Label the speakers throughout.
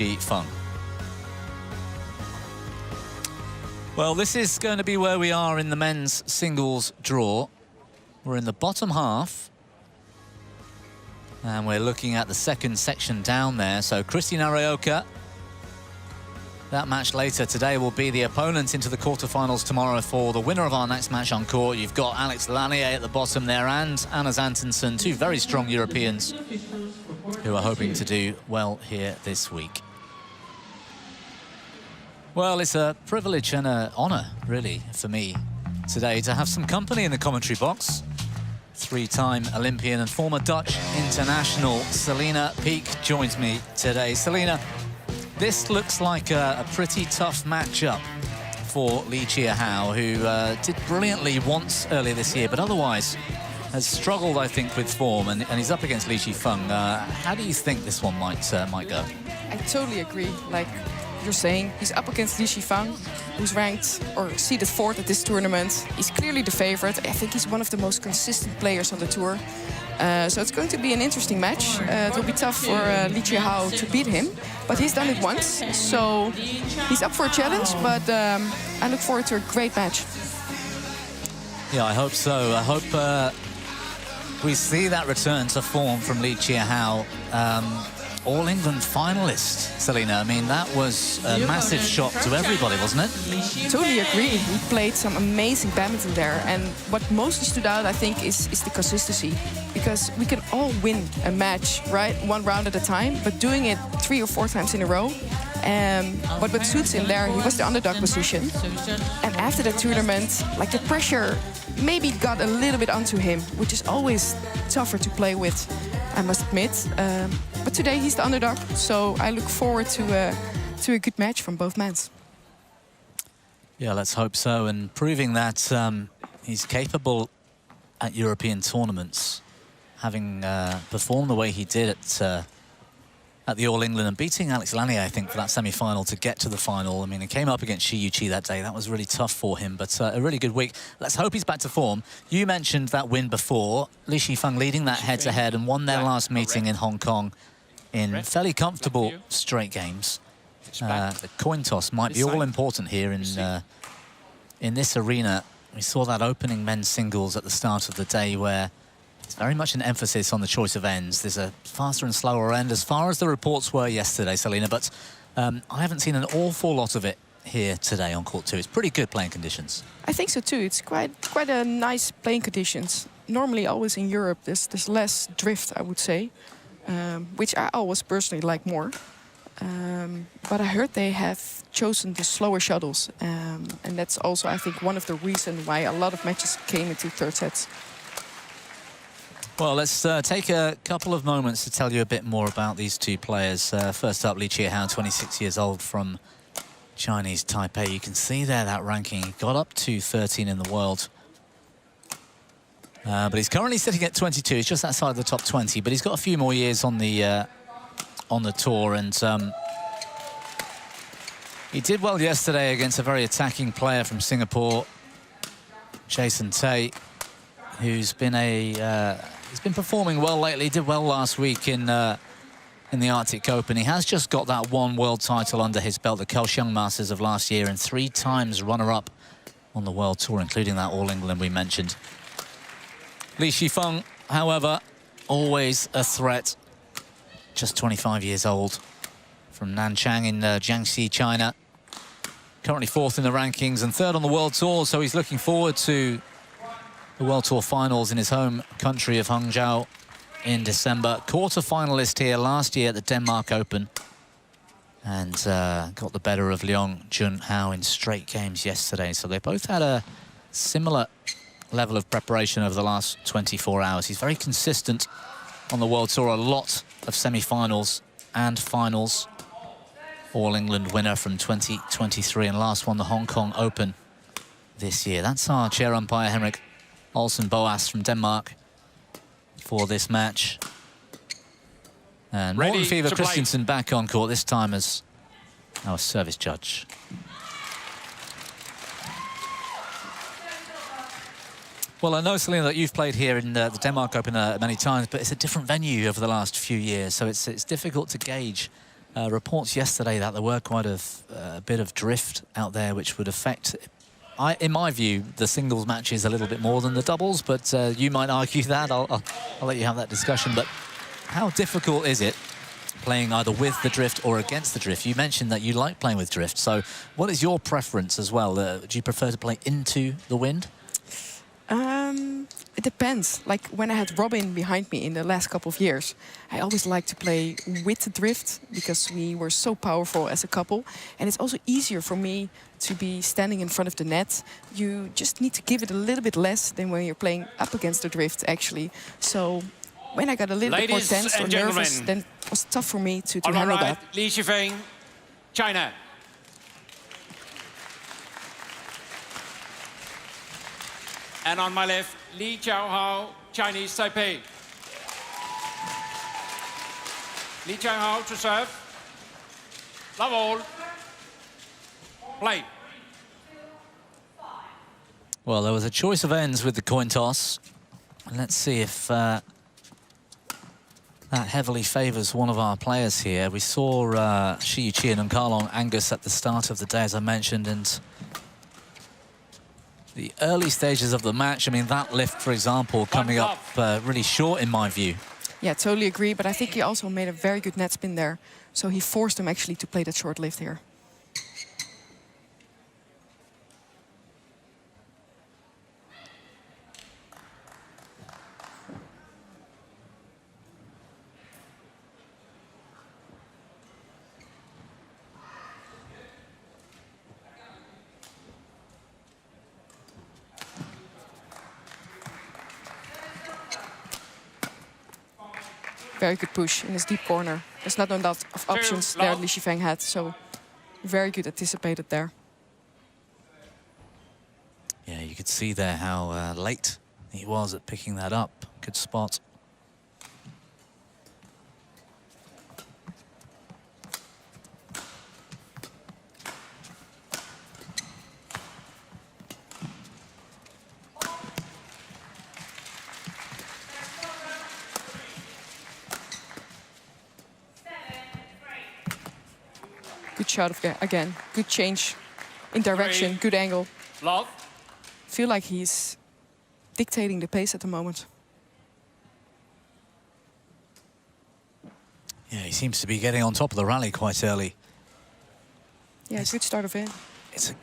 Speaker 1: Shi Feng. Well, this is going to be where we are in the men's singles draw. We're in the bottom half. And we're looking at the second section down there. So Kristi Naraoka, that match later today, will be the opponent into the quarterfinals tomorrow for the winner of our next match on court. You've got Alex Lanier at the bottom there and Anna Antonsen, two very strong Europeans who are hoping to do well here this week. Well, it's a privilege and an honour, really, for me today to have some company in the commentary box. Three-time Olympian and former Dutch international Selena Peek joins me today. Selena, this looks like a pretty tough matchup for Chia Hao, who did brilliantly once earlier this year, but otherwise has struggled, I think, with form, and he's up against Shi Feng. How do you think this one might go?
Speaker 2: I totally agree. Like you're saying, he's up against Shi Feng, who's ranked or seeded 4th at this tournament. He's clearly the favorite. I think he's one of the most consistent players on the tour. So it's going to be an interesting match. It will be tough for Chia Hao to beat him, but he's done it once, so he's up for a challenge, but I look forward to a great match.
Speaker 1: Yeah, I hope so. I hope we see that return to form from Chia Hao. All-England finalist, Selena. I mean, that was a massive shock to everybody, wasn't it?
Speaker 2: Totally agree. He played some amazing badminton there. And what mostly stood out, I think, is the consistency. Because we can all win a match, right? One round at a time. But doing it 3 or 4 times in a row. But what suits him there, he was the underdog position. And after the tournament, like the pressure maybe got a little bit onto him, which is always tougher to play with, I must admit. But today he's the underdog, so I look forward to a good match from both men.
Speaker 1: Yeah, let's hope so. And proving that he's capable at European tournaments, having performed the way he did at the All-England and beating Alex Lanier, I think, for that semi-final to get to the final. I mean, he came up against Shi Yuqi that day. That was really tough for him, but a really good week. Let's hope he's back to form. You mentioned that win before. Shi Feng leading that head-to-head and won their last meeting in Hong Kong in fairly comfortable straight games. The coin toss might be all-important here in this arena. We saw that opening men's singles at the start of the day where it's very much an emphasis on the choice of ends. There's a faster and slower end as far as the reports were yesterday, Selena, but I haven't seen an awful lot of it here today on court 2. It's pretty good playing conditions. I
Speaker 2: think so too. It's quite a nice playing conditions. Normally, always in Europe, there's less drift, I would say, which I always personally like more. But I heard they have chosen the slower shuttles, and that's also, I think, one of the reasons why a lot of matches came into third sets.
Speaker 1: Well, let's take a couple of moments to tell you a bit more about these two players. First up, Chia Hao, 26 years old from Chinese Taipei. You can see there that ranking. He got up to 13 in the world. But he's currently sitting at 22. He's just outside the top 20, but he's got a few more years on the tour. And he did well yesterday against a very attacking player from Singapore, Jason Tay, who's been he's been performing well lately. Did well last week in the Arctic Open. He has just got that one world title under his belt, the Kaohsiung Masters of last year, and 3 times runner-up on the World Tour, including that All-England we mentioned. Shi Feng, however, always a threat. Just 25 years old, from Nanchang in Jiangxi, China. Currently 4th in the rankings and 3rd on the World Tour, so he's looking forward to the World Tour finals in his home country of Hangzhou in December. Quarter-finalist here last year at the Denmark Open. And got the better of Leong Junhao in straight games yesterday. So they both had a similar level of preparation over the last 24 hours. He's very consistent on the World Tour. A lot of semi-finals and finals. All-England winner from 2023 and last won the Hong Kong Open this year. That's our chair umpire, Henrik Olsen Boas from Denmark for this match. And Morten Fever Christensen back on court, this time as our service judge. Well, I know, Selena, that you've played here in the Denmark Open many times, but it's a different venue over the last few years, so it's difficult to gauge reports yesterday that there were quite a bit of drift out there, which would affect, in my view, the singles matches a little bit more than the doubles, but you might argue that. I'll let you have that discussion. But how difficult is it playing either with the drift or against the drift? You mentioned that you like playing with drift, so what is your preference as well? Do you prefer to play into the wind?
Speaker 2: It depends. Like when I had Robin behind me in the last couple of years, I always liked to play with the drift because we were so powerful as a couple. And it's also easier for me to be standing in front of the net. You just need to give it a little bit less than when you're playing up against the drift, actually. So when I got a little bit more tense or nervous, then it was tough for me to handle that.
Speaker 3: Shi Feng, China. And on my left, Chia Hao, Chinese Taipei. Chia Hao to serve. Love all. Play.
Speaker 1: Well, there was a choice of ends with the coin toss. And let's see if that heavily favours one of our players here. We saw Shi Qian and Karlong Angus at the start of the day, as I mentioned, and the early stages of the match, I mean, that lift, for example, coming up really short in my view.
Speaker 2: Yeah, totally agree. But I think he also made a very good net spin there. So he forced him actually to play that short lift here. Very good push in his deep corner. There's not a lot of options there Shi Feng had, so very good anticipated there.
Speaker 1: Yeah, you could see there how late he was at picking that up. Good spot.
Speaker 2: Good shot again. Good change in direction. Good angle.
Speaker 3: Love.
Speaker 2: Feel like he's dictating the pace at the moment.
Speaker 1: Yeah, he seems to be getting on top of the rally quite early.
Speaker 2: Yeah, good start of it.
Speaker 1: It's a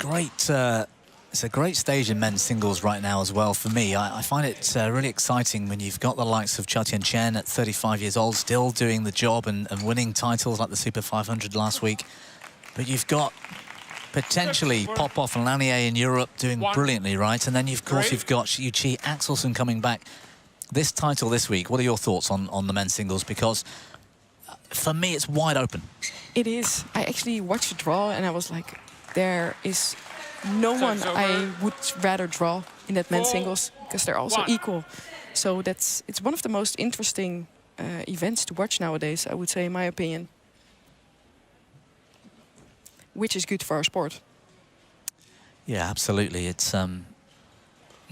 Speaker 1: great stage in men's singles right now as well for me. I find it really exciting when you've got the likes of Chen at 35 years old still doing the job and winning titles like the Super 500 last week. But you've got potentially Popov and Lanier in Europe doing brilliantly, right? And then, of course, you've got Yuichi Axelsen coming back. This title this week, what are your thoughts on the men's singles? Because for me, it's wide open.
Speaker 2: It is. I actually watched the draw and I was like, there is no one I would rather draw in that men's singles because they're also equal. So it's one of the most interesting events to watch nowadays, I would say, in my opinion. Which is good for our sport. Yeah,
Speaker 1: absolutely. It's when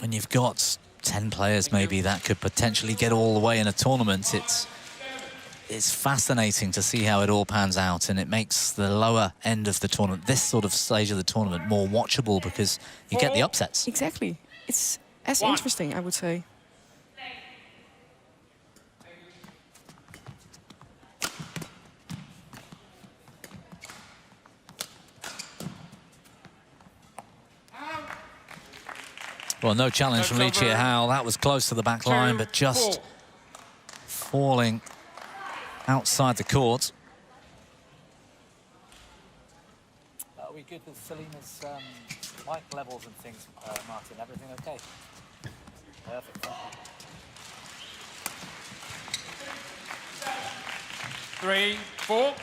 Speaker 1: you've got 10 players maybe that could potentially get all the way in a tournament, it's fascinating to see how it all pans out, and it makes the lower end of the tournament, this sort of stage of the tournament, more watchable because you get the upsets.
Speaker 2: Exactly. It's as interesting, I would say.
Speaker 1: Well, no challenge from Chia Hao. That was close to the back line, but just falling outside the court. Are we good with Selena's mic levels and things, Martin? Everything okay? Perfect.
Speaker 3: 3, 4.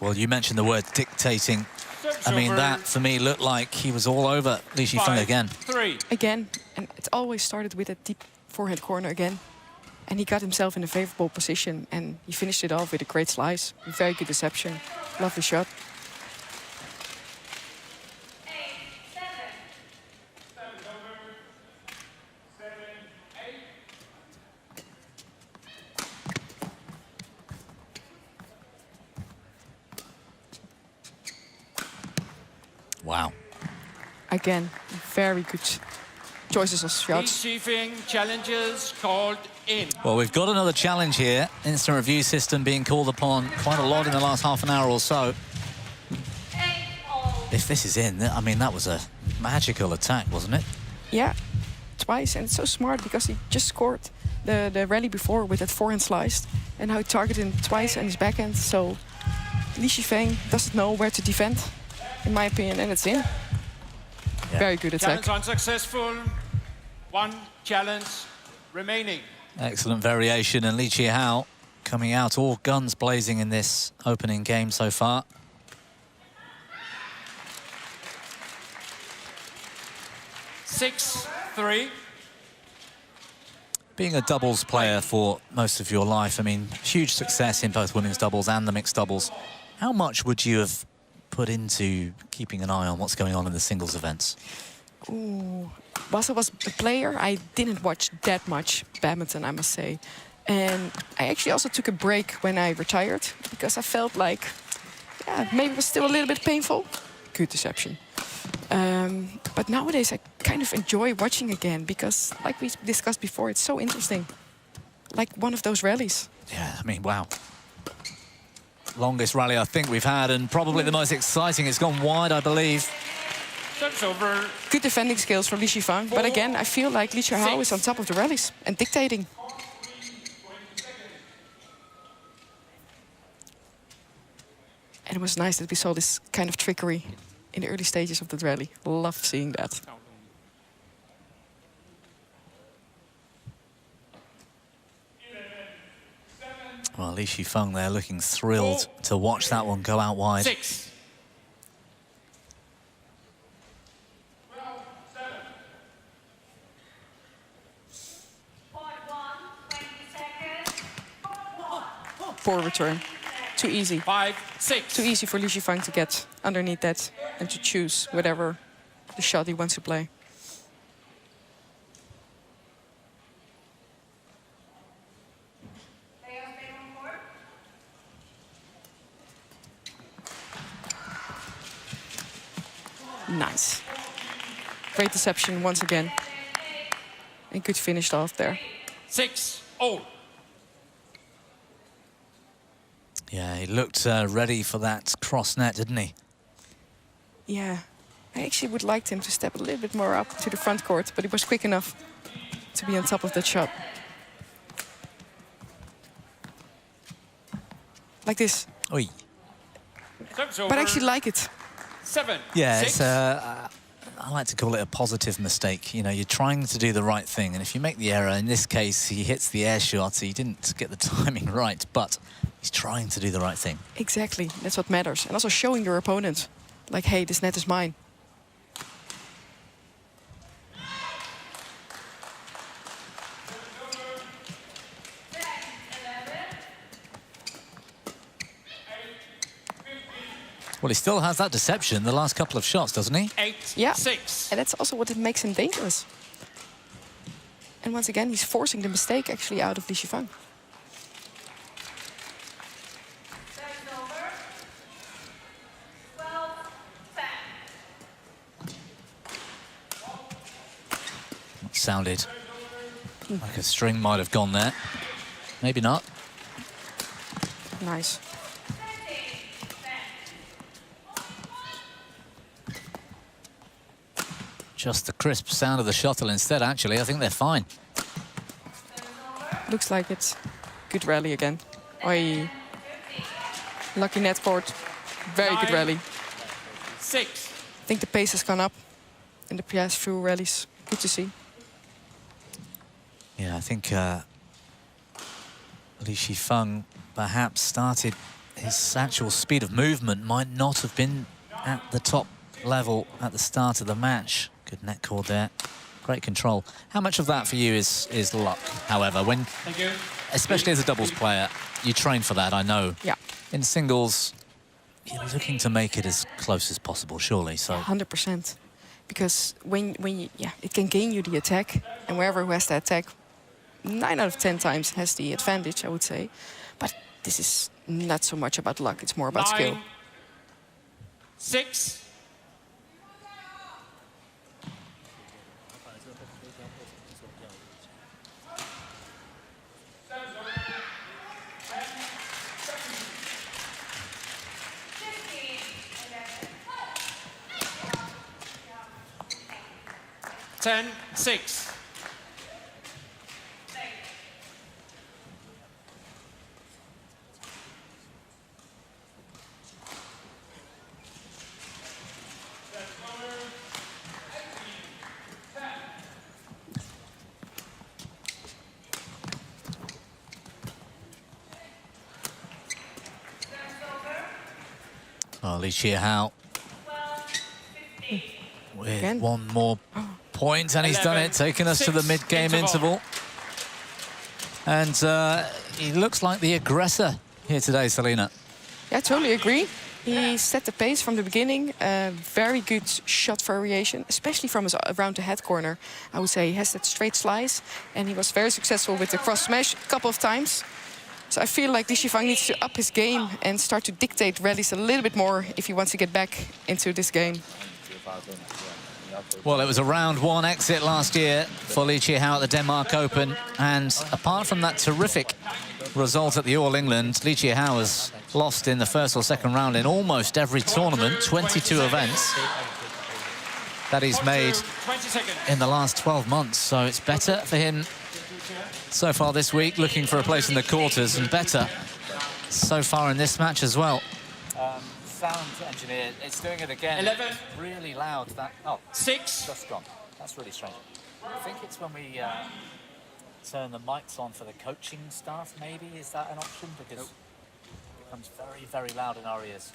Speaker 1: Well, you mentioned the word dictating I mean, that for me looked like he was all over Li Shi Feng again.
Speaker 3: 5-3.
Speaker 2: Again, and it always started with a deep forehand corner again. And he got himself in a favorable position, and he finished it off with a great slice. Very good deception. Lovely shot.
Speaker 1: Wow.
Speaker 2: Again, very good choices of shots.
Speaker 3: Shi Feng challenges called in.
Speaker 1: Well, we've got another challenge here. Instant review system being called upon quite a lot in the last half an hour or so. If this is in, I mean, that was a magical attack, wasn't it?
Speaker 2: Yeah, twice. And it's so smart because he just scored the rally before with that forehand slice. And now he targeted him twice on his backhand. So Li Shi Feng doesn't know where to defend, in my opinion, and it's in. Yeah. Very good attack.
Speaker 3: Challenge unsuccessful. One challenge remaining.
Speaker 1: Excellent variation, and Chia Hao coming out all guns blazing in this opening game so far.
Speaker 3: Six, 3.
Speaker 1: Being a doubles player for most of your life, I mean, huge success in both women's doubles and the mixed doubles. How much would you have put into keeping an eye on what's going on in the singles events?
Speaker 2: Ooh. Whilst I was a player, I didn't watch that much badminton, I must say. And I actually also took a break when I retired because I felt like, yeah, maybe it was still a little bit painful. Good deception. But nowadays I kind of enjoy watching again because, like we discussed before, it's so interesting. Like one of those rallies.
Speaker 1: Yeah, I mean, wow. Longest rally I think we've had, and probably the most exciting. It's gone wide, I believe.
Speaker 3: That's over.
Speaker 2: Good defending skills from Li Shi Feng. But again, I feel like Chia Hao is on top of the rallies and dictating. And it was nice that we saw this kind of trickery in the early stages of the rally. Loved seeing that.
Speaker 1: Well, Li Shi Feng there looking thrilled to watch that one go out wide.
Speaker 3: 6.
Speaker 2: Poor return. Too easy.
Speaker 3: 5-6.
Speaker 2: Too easy for Li Shi Feng to get underneath that and to choose whatever the shot he wants to play. Nice. Great deception once again. And good finished off there.
Speaker 3: 6-0.
Speaker 1: Yeah, he looked ready for that cross net, didn't he?
Speaker 2: Yeah. I actually would like him to step a little bit more up to the front court, but he was quick enough to be on top of that shot. Like this.
Speaker 1: Oi.
Speaker 2: But I actually like it.
Speaker 3: 7.
Speaker 1: Yeah,
Speaker 3: 6.
Speaker 1: it's I like to call it a positive mistake. You know, you're trying to do the right thing, and if you make the error, in this case, he hits the air shot. He didn't get the timing right, but he's trying to do the right thing.
Speaker 2: Exactly, that's what matters. And also showing your opponent, like, hey, this net is mine.
Speaker 1: Well, he still has that deception the last couple of shots, doesn't he?
Speaker 3: 8-6.
Speaker 2: Yeah, and that's also what it makes him dangerous. And once again, he's forcing the mistake actually out of Li Shi Feng.
Speaker 1: Sounded like a string might have gone there. Maybe not.
Speaker 2: Nice.
Speaker 1: Just the crisp sound of the shuttle instead, actually. I think they're fine.
Speaker 2: Looks like it's good rally again. Oi. Lucky net court. Very good rally.
Speaker 3: 6.
Speaker 2: I think the pace has gone up in the past few rallies. Good to see.
Speaker 1: Yeah, I think Li Shi Feng perhaps started his actual speed of movement might not have been at the top level at the start of the match. Good net cord there. Great control. How much of that for you is luck, however, when,
Speaker 3: Thank you.
Speaker 1: especially as a doubles player, you train for that, I know.
Speaker 2: Yeah.
Speaker 1: In singles, you're looking to make it as close as possible, surely. So
Speaker 2: 100%. Because when you, it can gain you the attack, and wherever who has the attack, 9 out of 10 times has the advantage, I would say. But this is not so much about luck, it's more about skill.
Speaker 3: 6. Ten, 6.
Speaker 1: well, Chia Hao with
Speaker 2: Again?
Speaker 1: one more point, and he's done it, taking us to the mid-game interval. And he looks like the aggressor here today, Selena.
Speaker 2: Yeah, I totally agree. He set the pace from the beginning. Very good shot variation, especially from his around the head corner. I would say he has that straight slice, and he was very successful with the cross smash a couple of times. So I feel like Shi Feng needs to up his game and start to dictate rallies a little bit more if he wants to get back into this game.
Speaker 1: Well, it was a round 1 exit last year for Chia Hao at the Denmark Open, and apart from that terrific result at the All England, Chia Hao has lost in the first or second round in almost every tournament, 22 events that he's made in the last 12 months. So it's better for him so far this week, looking for a place in the quarters, and better so far in this match as well. Sound engineer, it's doing it again.
Speaker 3: 11.
Speaker 1: Really loud. That
Speaker 3: 6.
Speaker 1: just gone. That's really strange. I think it's when we turn the mics on for the coaching staff, maybe. Is that an option? Because it becomes very, very loud in our ears.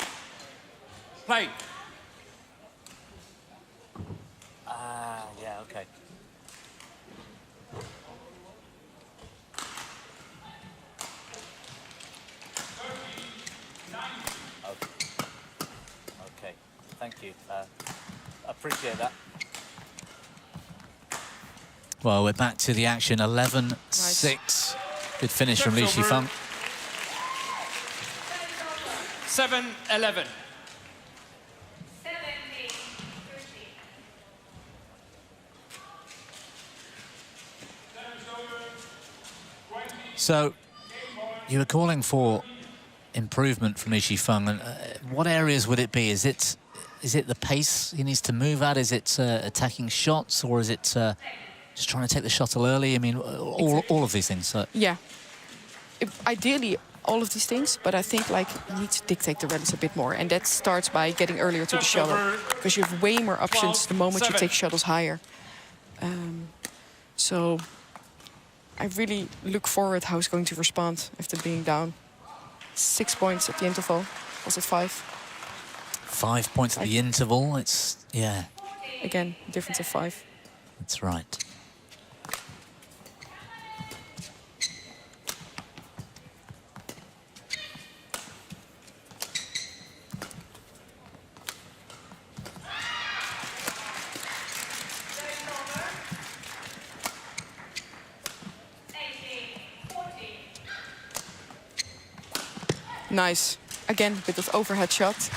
Speaker 3: Play.
Speaker 1: Ah, yeah, okay. Okay, thank you. Appreciate that. Well, we're back to the action. 11-6. Good finish from Shi Feng.
Speaker 3: 7-11.
Speaker 1: So, you were calling for improvement from Shi Feng, and what areas would it be? Is it the pace he needs to move at? Is it attacking shots, or is it just trying to take the shuttle early? I mean, all of these things.
Speaker 2: Yeah, ideally all of these things, but I think like you need to dictate the rallies a bit more, and that starts by getting earlier to the shuttle, because you have way more options the moment you take shuttles higher. So I really look forward how he's going to respond after being down. 6 points at the interval. Was it 5?
Speaker 1: 5 points at the interval. It's, yeah.
Speaker 2: Again, difference of 5.
Speaker 1: That's right.
Speaker 2: Nice. Again, with that overhead shot.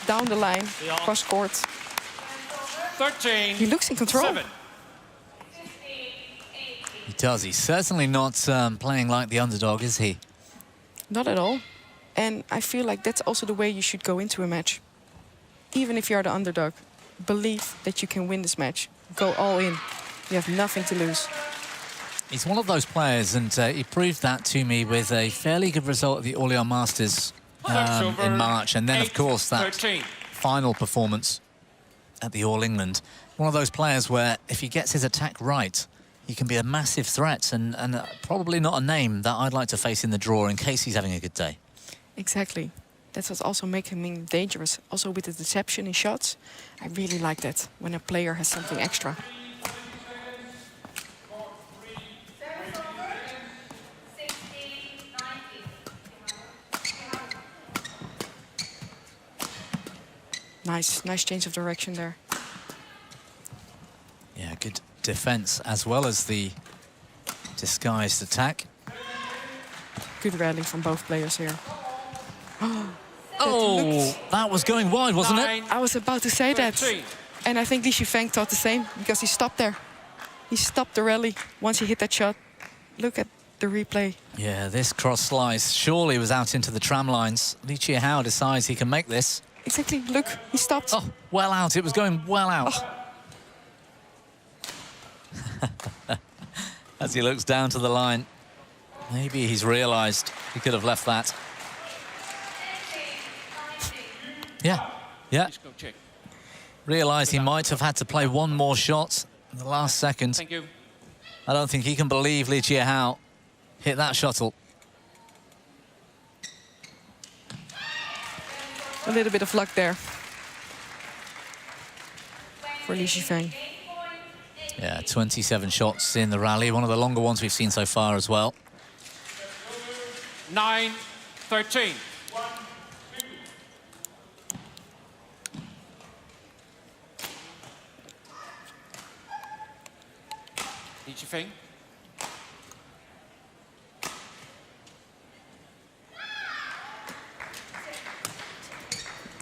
Speaker 2: Down the line, cross court.
Speaker 3: 13.
Speaker 2: He looks in control.
Speaker 3: 7.
Speaker 1: He does. He's certainly not playing like the underdog, is he?
Speaker 2: Not at all. And I feel like that's also the way you should go into a match. Even if you're the underdog, believe that you can win this match. Go all in. You have nothing to lose.
Speaker 1: He's one of those players, and he proved that to me with a fairly good result at the Orléans Masters in March. And then, of course, that final performance at the All England. One of those players where, if he gets his attack right, he can be a massive threat, and probably not a name that I'd like to face in the draw in case he's having a good day.
Speaker 2: Exactly. That's what's also making him dangerous. Also with the deception in shots, I really like that when a player has something extra. Nice change of direction there.
Speaker 1: Yeah, good defense as well as the disguised attack.
Speaker 2: Good rally from both players here.
Speaker 1: Oh, that was going wide, wasn't it?
Speaker 2: I was about to say that. And I think Shi Feng thought the same because he stopped there. He stopped the rally once he hit that shot. Look at the replay.
Speaker 1: Yeah, this cross slice surely was out into the tram lines. Chia Hao decides he can make this.
Speaker 2: Exactly, look, he stopped.
Speaker 1: Oh, well out, it was going well out. Oh. As he looks down to the line, maybe he's realised he could have left that. Yeah. Realised he might have had to play one more shot in the last second.
Speaker 3: Thank you.
Speaker 1: I don't think he can believe Chia Hao hit that shuttle.
Speaker 2: A little bit of luck there for Shi Feng.
Speaker 1: Yeah, 27 shots in the rally, one of the longer ones we've seen so far as well.
Speaker 3: 9-13. Shi Feng.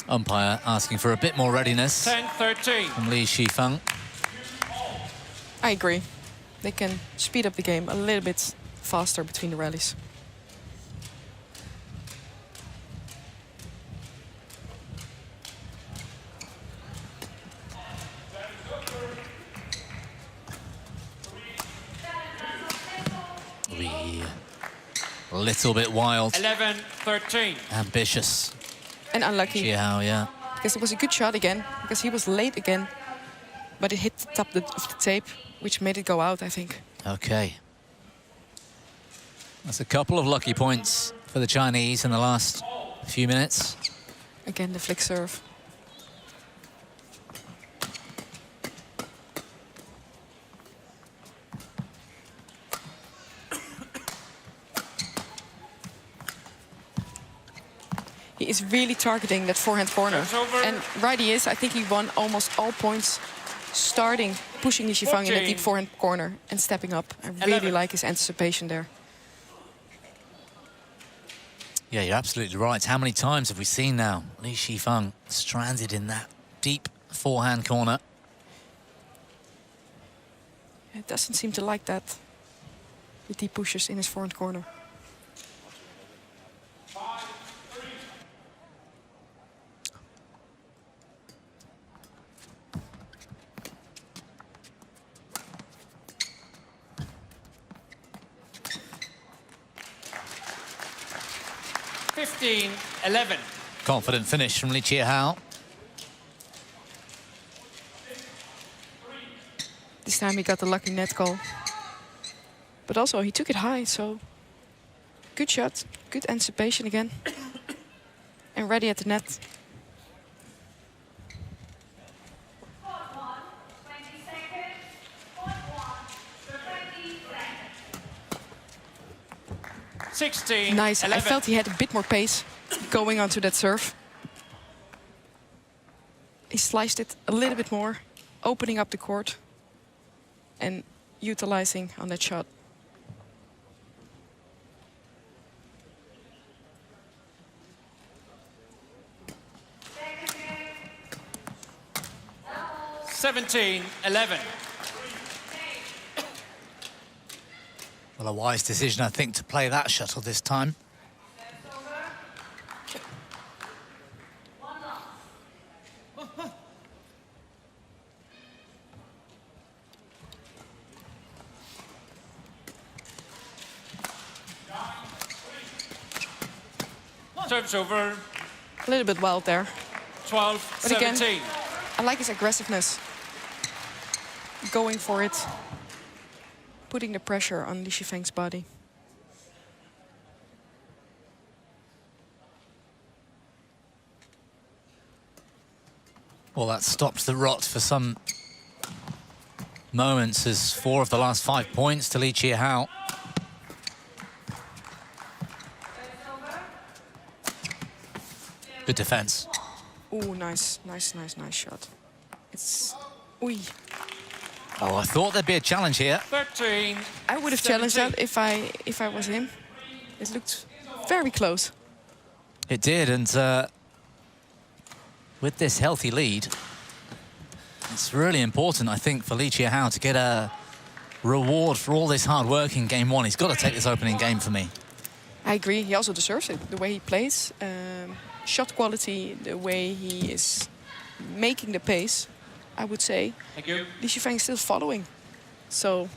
Speaker 1: Umpire asking for a bit more readiness
Speaker 3: 10-13.
Speaker 1: from Shi Feng.
Speaker 2: I agree. They can speed up the game a little bit faster between the rallies.
Speaker 1: A little bit wild.
Speaker 3: 11-13.
Speaker 1: Ambitious.
Speaker 2: And unlucky.
Speaker 1: Chia Hao, yeah.
Speaker 2: Because it was a good shot again, because he was late again. But it hit the top of the tape, which made it go out, I think.
Speaker 1: Okay. That's a couple of lucky points for the Chinese in the last few minutes.
Speaker 2: Again, the flick serve. He is really targeting that forehand corner. And right he is. I think he won almost all points starting, pushing Shi Feng in the deep forehand corner and stepping up. I really like his anticipation there.
Speaker 1: Yeah, you're absolutely right. How many times have we seen now Shi Feng stranded in that deep forehand corner?
Speaker 2: It doesn't seem to like that, the deep pushes in his forehand corner.
Speaker 1: Confident finish from Chia Hao.
Speaker 2: This time he got the lucky net call. But also he took it high, so good shot, good anticipation again. And ready at the net. Nice.
Speaker 3: 11.
Speaker 2: I felt he had a bit more pace going onto that serve. He sliced it a little bit more, opening up the court and utilizing on that shot.
Speaker 3: (17-11).
Speaker 1: Well, a wise decision, I think, to play that shuttle this time.
Speaker 3: Serves over.
Speaker 2: A little bit wild there.
Speaker 3: 12-17.
Speaker 2: But again, I like his aggressiveness. Going for it. Putting the pressure on Shi Feng's body.
Speaker 1: Well, that stopped the rot for some moments as 4 of the last 5 points to Chia Hao. Good defense.
Speaker 2: Oh, nice shot. It's... Oei.
Speaker 1: Oh, I thought there'd be a challenge here.
Speaker 3: 13.
Speaker 2: I would have challenged that if I was him. It looked very close.
Speaker 1: It did, and with this healthy lead, it's really important, I think, for Chia Hao to get a reward for all this hard work in game 1. He's got to take this opening game for me.
Speaker 2: I agree. He also deserves it. The way he plays, shot quality, the way he is making the pace, I would say.
Speaker 3: Thank you.
Speaker 2: Shi Feng is still following. So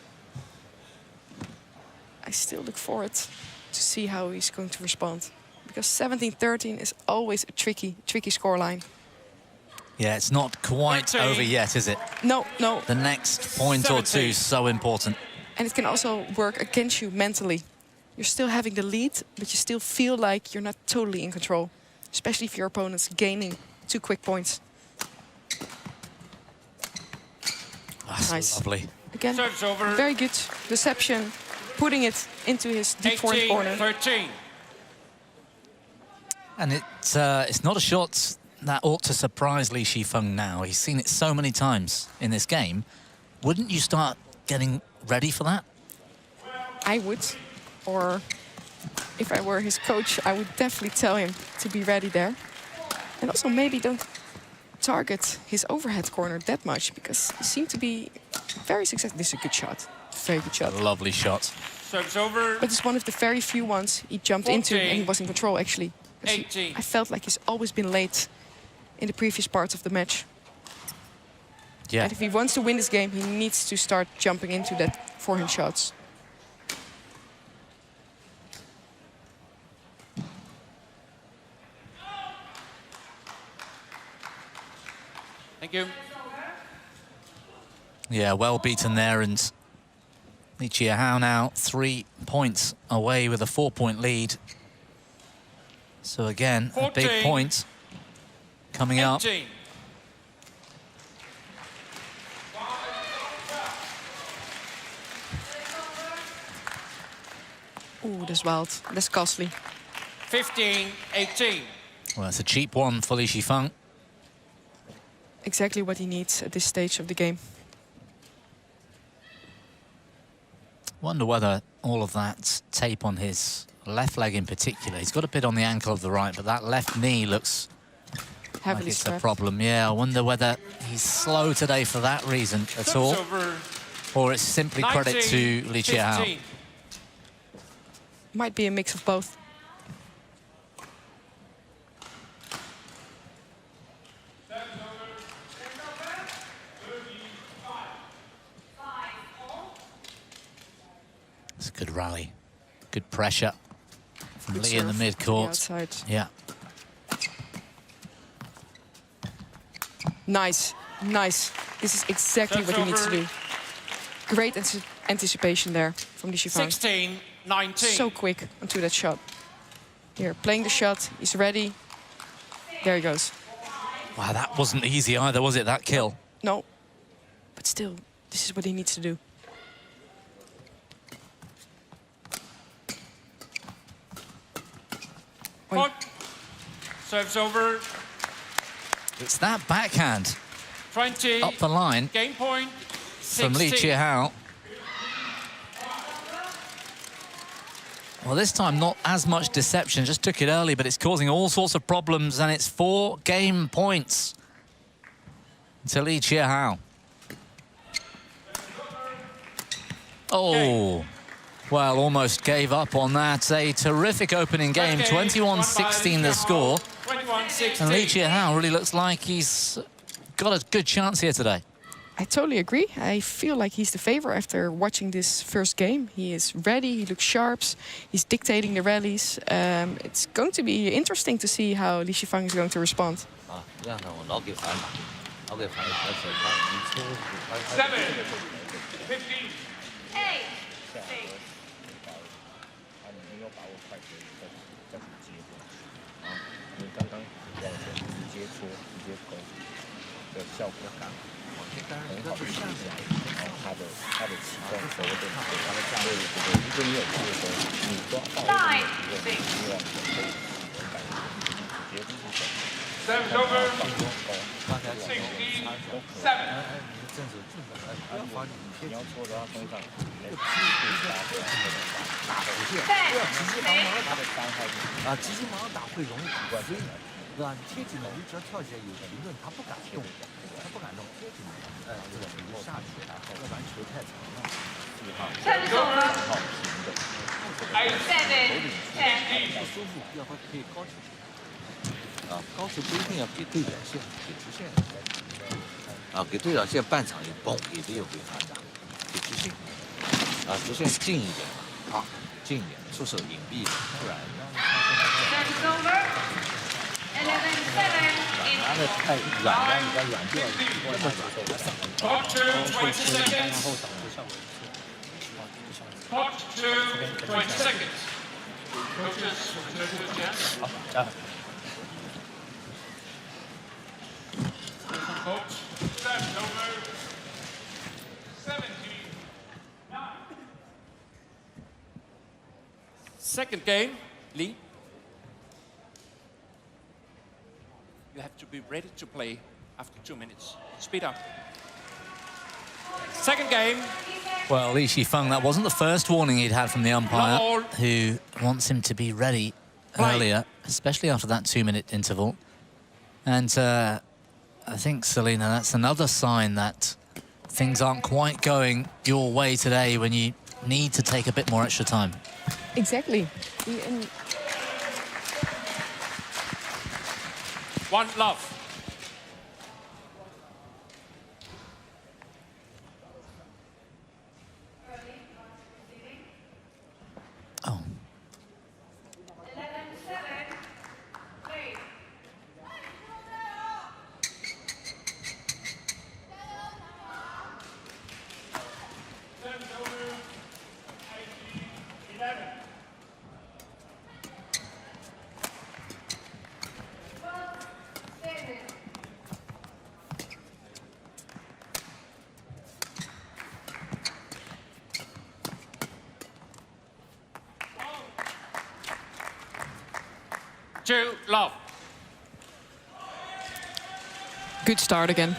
Speaker 2: I still look forward to see how he's going to respond. Because 17-13 is always a tricky scoreline.
Speaker 1: Yeah, it's not quite
Speaker 3: 13.
Speaker 1: over yet, is it?
Speaker 2: No.
Speaker 1: The next point or two is so important.
Speaker 2: And it can also work against you mentally. You're still having the lead, but you still feel like you're not totally in control. Especially if your opponent's gaining 2 quick points.
Speaker 1: That's
Speaker 2: Nice.
Speaker 1: Lovely.
Speaker 2: Again,
Speaker 3: Serves over.
Speaker 2: very good reception, putting it into his deep foreign corner.
Speaker 3: 13.
Speaker 1: And it's not a shot that ought to surprise Shi Feng now. He's seen it so many times in this game. Wouldn't you start getting ready for that?
Speaker 2: I would. Or if I were his coach, I would definitely tell him to be ready there. And also maybe don't target his overhead corner that much, because he seemed to be very successful. This is a good shot. Very good shot.
Speaker 1: A lovely shot.
Speaker 3: Serves over.
Speaker 2: But it's one of the very few ones he jumped
Speaker 3: 14.
Speaker 2: into and he was in control, actually.
Speaker 3: 18.
Speaker 2: I felt like he's always been late in the previous parts of the match.
Speaker 1: Yeah.
Speaker 2: And if he wants to win this game, he needs to start jumping into that forehand shots.
Speaker 3: Thank you.
Speaker 1: Yeah, well beaten there, and Chia Hao now 3 points away with a 4-point lead. So again,
Speaker 3: 14.
Speaker 1: a big point coming up.
Speaker 3: 18.
Speaker 2: Ooh, that's wild. That's costly.
Speaker 3: 15-18.
Speaker 1: Well, that's a cheap one for Shi Feng.
Speaker 2: Exactly what he needs at this stage of the game.
Speaker 1: Wonder whether all of that tape on his left leg in particular, he's got a bit on the ankle of the right, but that left knee looks
Speaker 2: Heavily
Speaker 1: like it's
Speaker 2: strapped.
Speaker 1: a problem. Yeah, I wonder whether he's slow today for that reason at all,
Speaker 3: Over.
Speaker 1: or it's simply credit to Chia Hao.
Speaker 3: 15.
Speaker 2: Might be a mix of both.
Speaker 1: It's a good rally, good pressure from
Speaker 2: Good
Speaker 1: Lee in the
Speaker 2: serve
Speaker 1: mid-court.
Speaker 2: outside.
Speaker 1: Yeah.
Speaker 2: Nice. This is exactly
Speaker 3: Serves
Speaker 2: what he needs to
Speaker 3: over.
Speaker 2: do. Great anticipation there from Shi Feng.
Speaker 3: 16-19.
Speaker 2: So quick onto that shot. Here, playing the shot. He's ready. There he goes.
Speaker 1: Wow, that wasn't easy either, was it, that kill?
Speaker 2: No. But still, this is what he needs to do.
Speaker 3: Point. Serves over.
Speaker 1: It's that backhand
Speaker 3: 20.
Speaker 1: up the line
Speaker 3: Game point.
Speaker 1: from
Speaker 3: 16.
Speaker 1: Chia Hao. Well, this time not as much deception, just took it early, but it's causing all sorts of problems, and it's 4 game points to Chia Hao. Oh, well, almost gave up on that. A terrific opening game, 21-16 the score.
Speaker 3: 21-16.
Speaker 1: And Chia Hao really looks like he's got a good chance here today.
Speaker 2: I totally agree. I feel like he's the favorite after watching this first game. He is ready, he looks sharp, he's dictating the rallies. It's going to be interesting to see how Shi Feng is going to respond.
Speaker 3: 7. 15.
Speaker 4: 刚刚往前直接戳，直接勾。的效果感很好的体现，然后它的启动手的它的价位，我觉得如果你有机会，你抓到一个希望可以勇敢一点，别就是手，然后放松高，大家往后都可以。你要搓着它身上，直接它的伤害啊，急急忙忙打会容易主观追的，对吧？你贴紧了，你只要跳起来有评论，他不敢动，他不敢动，贴紧了，这个你就下去，要不然球太长了。好平的，不舒服，要不可以高球。啊，高球不一定要给对角线，给直线。啊，给对角线半场一蹦，也得有给他打，给直线。啊，直线近一点嘛，啊，近一点，出手隐蔽，不然拿的太软了，你要软掉，这么软，后挡住效果。
Speaker 3: Hot to 20 seconds. Coaches,
Speaker 4: 好，加。
Speaker 3: Coach, serves over 17-9. Second game, Lee. You have to be ready to play after 2 minutes. Speed up. Second game.
Speaker 1: Well, Shi Feng, that wasn't the first warning he'd had from the umpire, who wants him to be ready earlier, especially after that 2-minute interval. And I think, Selena, that's another sign that things aren't quite going your way today when you need to take a bit more extra time.
Speaker 2: Exactly.
Speaker 3: One love.
Speaker 1: Oh.
Speaker 3: Two love.
Speaker 2: Good start again.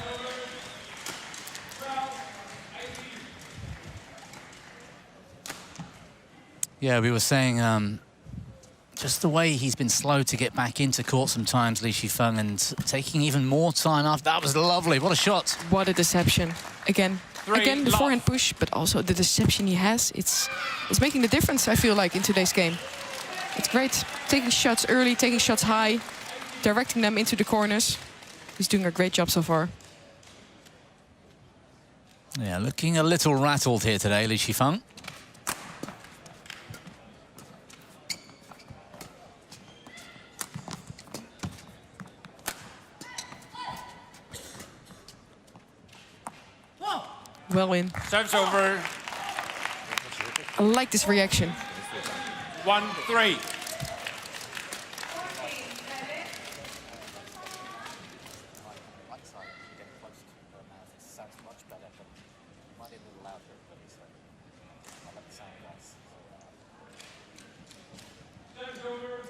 Speaker 1: Yeah, we were saying just the way he's been slow to get back into court sometimes, Shi Feng, and taking even more time after. That was lovely. What a shot.
Speaker 2: What a deception. Again, the forehand push, but also the deception he has. It's making the difference, I feel like, in today's game. It's great. Taking shots early, taking shots high, directing them into the corners. He's doing a great job so far.
Speaker 1: Yeah, looking a little rattled here today, Shi Feng.
Speaker 2: Well in.
Speaker 3: Serves over.
Speaker 2: I like this reaction.
Speaker 3: 1-3.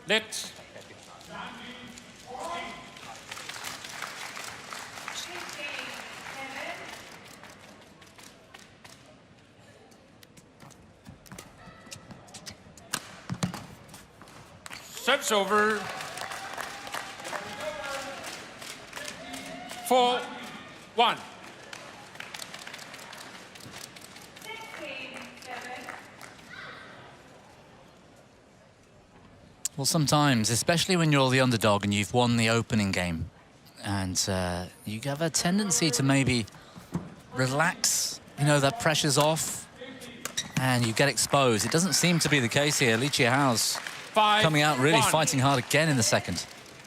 Speaker 3: Let. Serves over. 4-1.
Speaker 1: Well, sometimes, especially when you're the underdog and you've won the opening game, and you have a tendency to maybe relax, you know, that pressure's off, and you get exposed. It doesn't seem to be the case here. Chia Hao's coming out really fighting hard again in the second.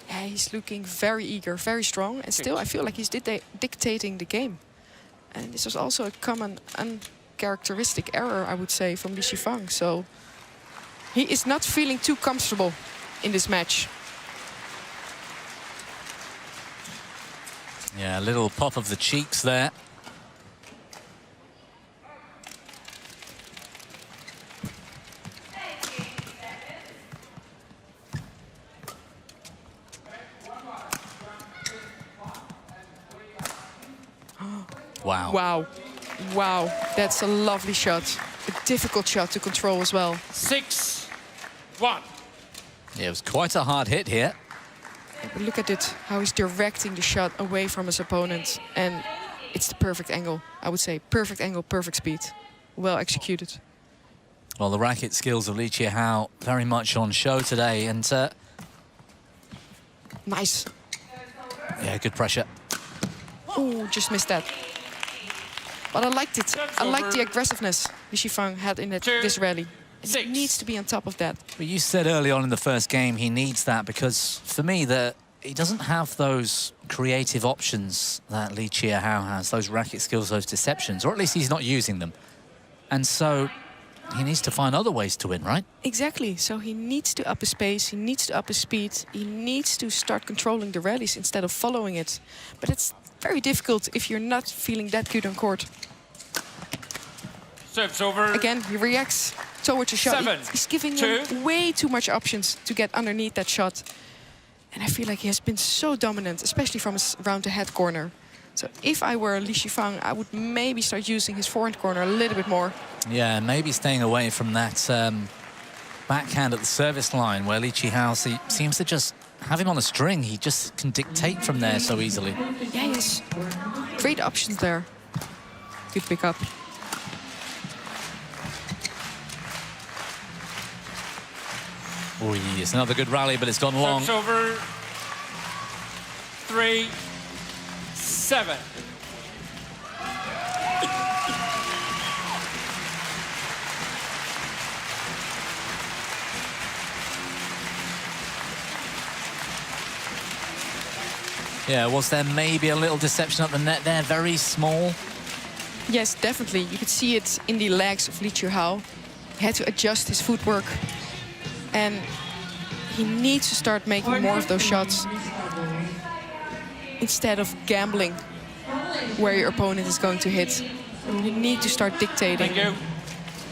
Speaker 2: Yeah, he's looking very eager, very strong, and still I feel like he's dictating the game. And this was also a common uncharacteristic error, I would say, from Shi Feng. So he is not feeling too comfortable in this match.
Speaker 1: Yeah, a little pop of the cheeks there. Wow.
Speaker 2: Wow. Wow. That's a lovely shot. A difficult shot to control as well.
Speaker 3: 6-1.
Speaker 1: Yeah, it was quite a hard hit here.
Speaker 2: But look at it, how he's directing the shot away from his opponent. And it's the perfect angle, I would say. Perfect angle, perfect speed. Well executed.
Speaker 1: Well, the racket skills of Chia Hao very much on show today. And
Speaker 2: Nice.
Speaker 1: yeah, good pressure.
Speaker 2: Oh, just missed that. But I liked it. I liked the aggressiveness Shi Feng had in this rally. He needs to be on top of that.
Speaker 1: But you said early on in the first game he needs that, because for me he doesn't have those creative options that Chia Hao has, those racket skills, those deceptions, or at least he's not using them. And so he needs to find other ways to win, right?
Speaker 2: Exactly. So he needs to up his pace, he needs to up his speed, he needs to start controlling the rallies instead of following it. But it's very difficult if you're not feeling that good on court.
Speaker 3: Serves over.
Speaker 2: Again, he reacts towards the shot. He's giving him way too much options to get underneath that shot. And I feel like he has been so dominant, especially from his round the head corner. So if I were Shi Feng, I would maybe start using his forehand corner a little bit more.
Speaker 1: Yeah, maybe staying away from that backhand at the service line where Chia Hao seems to just have him on a string. He just can dictate from there so easily.
Speaker 2: Yeah, he has great options there. Good pick up.
Speaker 1: Oh, it's another good rally, but it's gone long.
Speaker 3: Serves over. 3-7.
Speaker 1: Yeah, was there maybe a little deception at the net there? Very small.
Speaker 2: Yes, definitely. You could see it in the legs of Chia Hao. He had to adjust his footwork. And he needs to start making more of those shots instead of gambling where your opponent is going to hit. You need to start dictating.
Speaker 3: Thank you.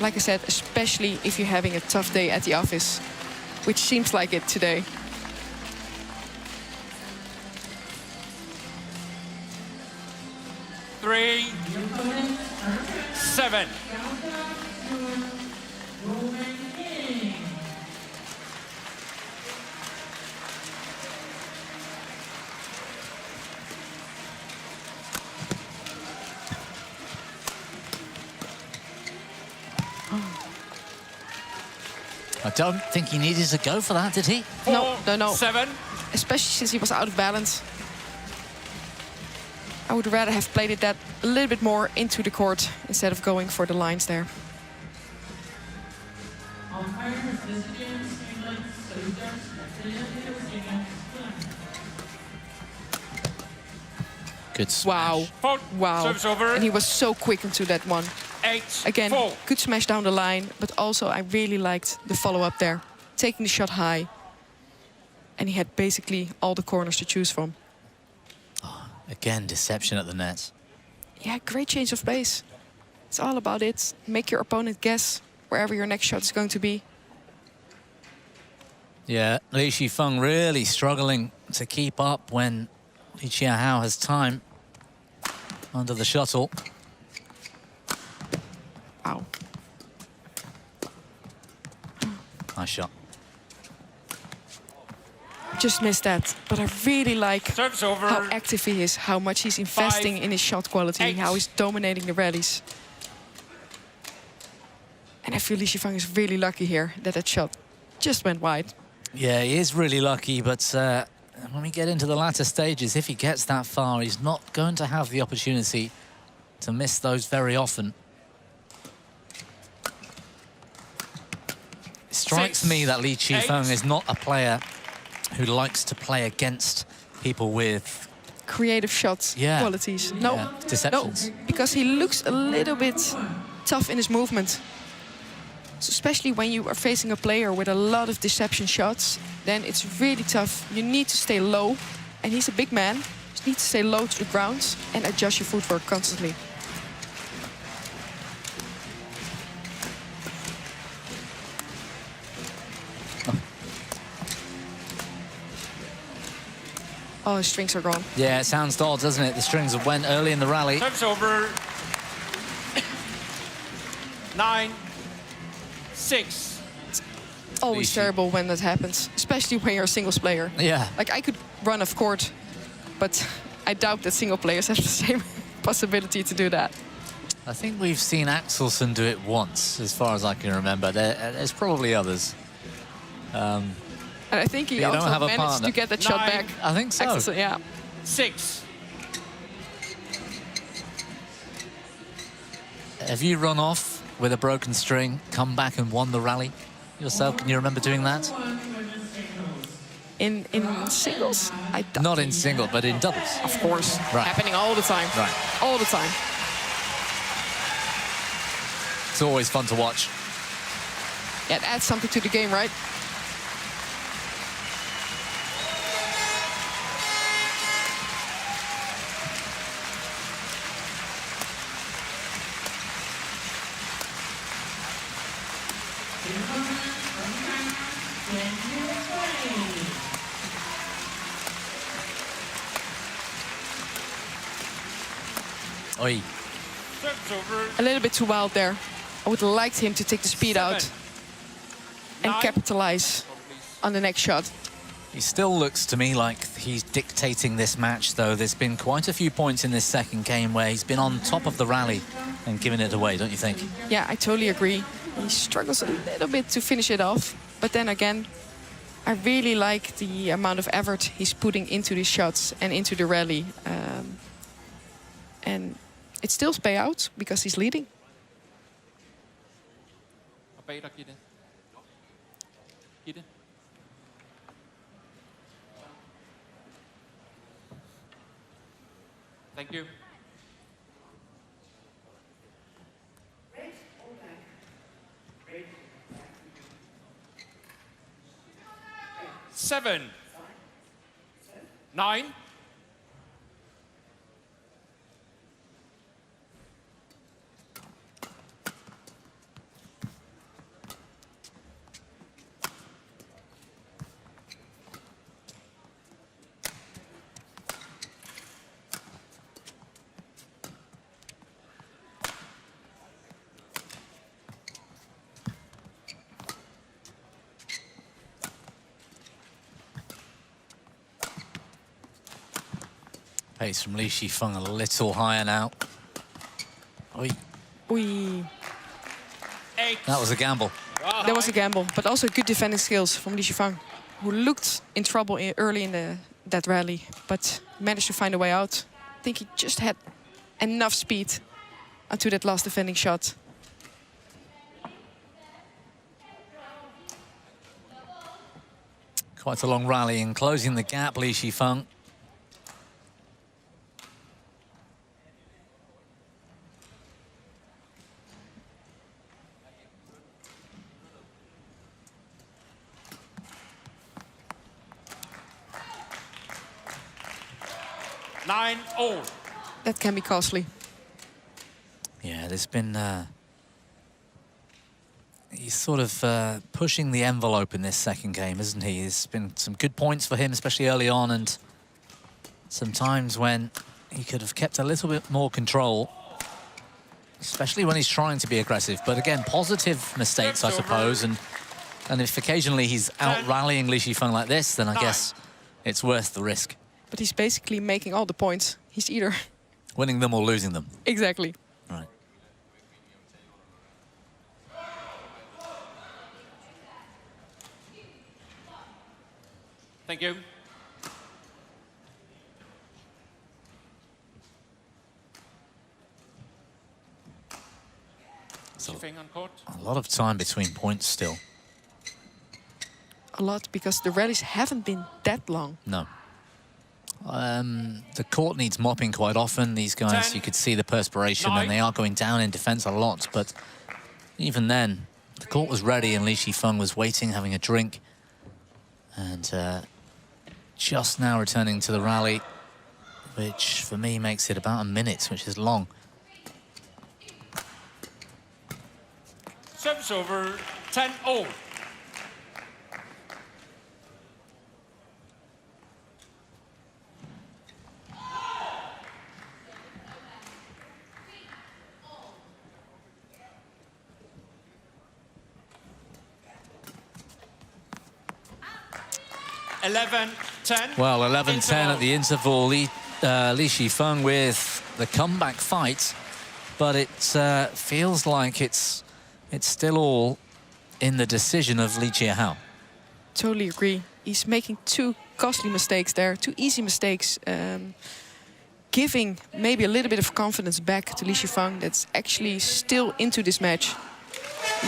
Speaker 2: Like I said, especially if you're having a tough day at the office, which seems like it today.
Speaker 3: Three, 7.
Speaker 1: I don't think he needed to go for that, did he?
Speaker 2: No.
Speaker 3: 7.
Speaker 2: Especially since he was out of balance. I would rather have played it that a little bit more into the court instead of going for the lines there.
Speaker 1: Good smash.
Speaker 2: Wow. Wow.
Speaker 3: Serves over.
Speaker 2: And he was so quick into that one.
Speaker 3: 8-4.
Speaker 2: Again, good smash down the line, but also I really liked the follow-up there. Taking the shot high. And he had basically all the corners to choose from.
Speaker 1: Again, deception at the net.
Speaker 2: Yeah, great change of pace. It's all about it. Make your opponent guess wherever your next shot is going to be.
Speaker 1: Yeah, Shi Feng really struggling to keep up when Chia Hao has time under the shuttle.
Speaker 2: Wow.
Speaker 1: Nice shot.
Speaker 2: Just missed that, but I really like
Speaker 3: Serves over.
Speaker 2: how active he is, how much he's investing in his shot quality, how he's dominating the rallies. And I feel Shi Feng is really lucky here that that shot just went wide.
Speaker 1: Yeah, he is really lucky, but when we get into the latter stages, if he gets that far, he's not going to have the opportunity to miss those very often. It strikes me that Shi Feng is not a player who likes to play against people with
Speaker 2: creative shot qualities. No,
Speaker 1: deceptions.
Speaker 2: No, because he looks a little bit tough in his movement. So especially when you are facing a player with a lot of deception shots, then it's really tough. You need to stay low, and he's a big man. He's need to stay low to the ground and adjust your footwork constantly. Oh, his strings are gone.
Speaker 1: Yeah, it sounds odd, doesn't it? The strings have went early in the rally.
Speaker 3: Service over. 9-6.
Speaker 2: Always terrible when that happens, especially when you're a singles player.
Speaker 1: Yeah.
Speaker 2: Like, I could run off court, but I doubt that single players have the same possibility to do that.
Speaker 1: I think we've seen Axelsen do it once, as far as I can remember. There's probably others.
Speaker 2: And I think he also managed to get that shot back.
Speaker 1: I think so.
Speaker 2: Axelsen, yeah.
Speaker 3: 6.
Speaker 1: Have you run off with a broken string, come back and won the rally yourself? Can you remember doing that?
Speaker 2: In singles? I don't.
Speaker 1: Not in single, but in doubles.
Speaker 2: Of course.
Speaker 1: Right.
Speaker 2: Happening all the time.
Speaker 1: Right.
Speaker 2: All the time.
Speaker 1: It's always fun to watch.
Speaker 2: Yeah, it adds something to the game, right?
Speaker 1: Oi.
Speaker 2: A little bit too wild there. I would have liked him to take the speed out and capitalize on the next shot.
Speaker 1: He still looks to me like he's dictating this match, though. There's been quite a few points in this second game where he's been on top of the rally and giving it away, don't you think?
Speaker 2: Yeah, I totally agree. He struggles a little bit to finish it off. But then again, I really like the amount of effort he's putting into these shots and into the rally. And it still pays out because he's leading.
Speaker 3: Thank you. Seven. 9.
Speaker 1: Pace from Shi Feng a little higher now. Oi.
Speaker 2: Oi.
Speaker 3: 8.
Speaker 1: That was a gamble.
Speaker 2: That was a gamble, but also good defending skills from Shi Feng, who looked in trouble early in that rally, but managed to find a way out. I think he just had enough speed onto that last defending shot.
Speaker 1: Quite a long rally and closing the gap, Shi Feng.
Speaker 2: That can be costly.
Speaker 1: Yeah, there's been... he's sort of pushing the envelope in this second game, isn't he? There's been some good points for him, especially early on, and some times when he could have kept a little bit more control, especially when he's trying to be aggressive. But again, positive mistakes, I suppose, and if occasionally he's out-rallying Shi Feng like this, then I guess it's worth the risk.
Speaker 2: But he's basically making all the points. He's either...
Speaker 1: winning them or losing them.
Speaker 2: Exactly.
Speaker 1: Right.
Speaker 3: Thank you.
Speaker 1: So,
Speaker 3: Shi Feng on court.
Speaker 1: a lot of time between points still.
Speaker 2: A lot, because the rallies haven't been that long.
Speaker 1: No. The court needs mopping quite often. These guys,
Speaker 3: 10,
Speaker 1: you could see the perspiration,
Speaker 3: 9.
Speaker 1: and they are going down in defense a lot. But even then, the court was ready, and Shi Feng was waiting, having a drink. And just now returning to the rally. which for me makes it about a minute, which is long.
Speaker 3: Service over 10-0.
Speaker 1: Well, 11-10 at the interval. Shi Feng with the comeback fight, but it feels like it's still all in the decision of Chia Hao.
Speaker 2: Totally agree. He's making two costly mistakes there, two easy mistakes, giving maybe a little bit of confidence back to Shi Feng that's actually still into this match.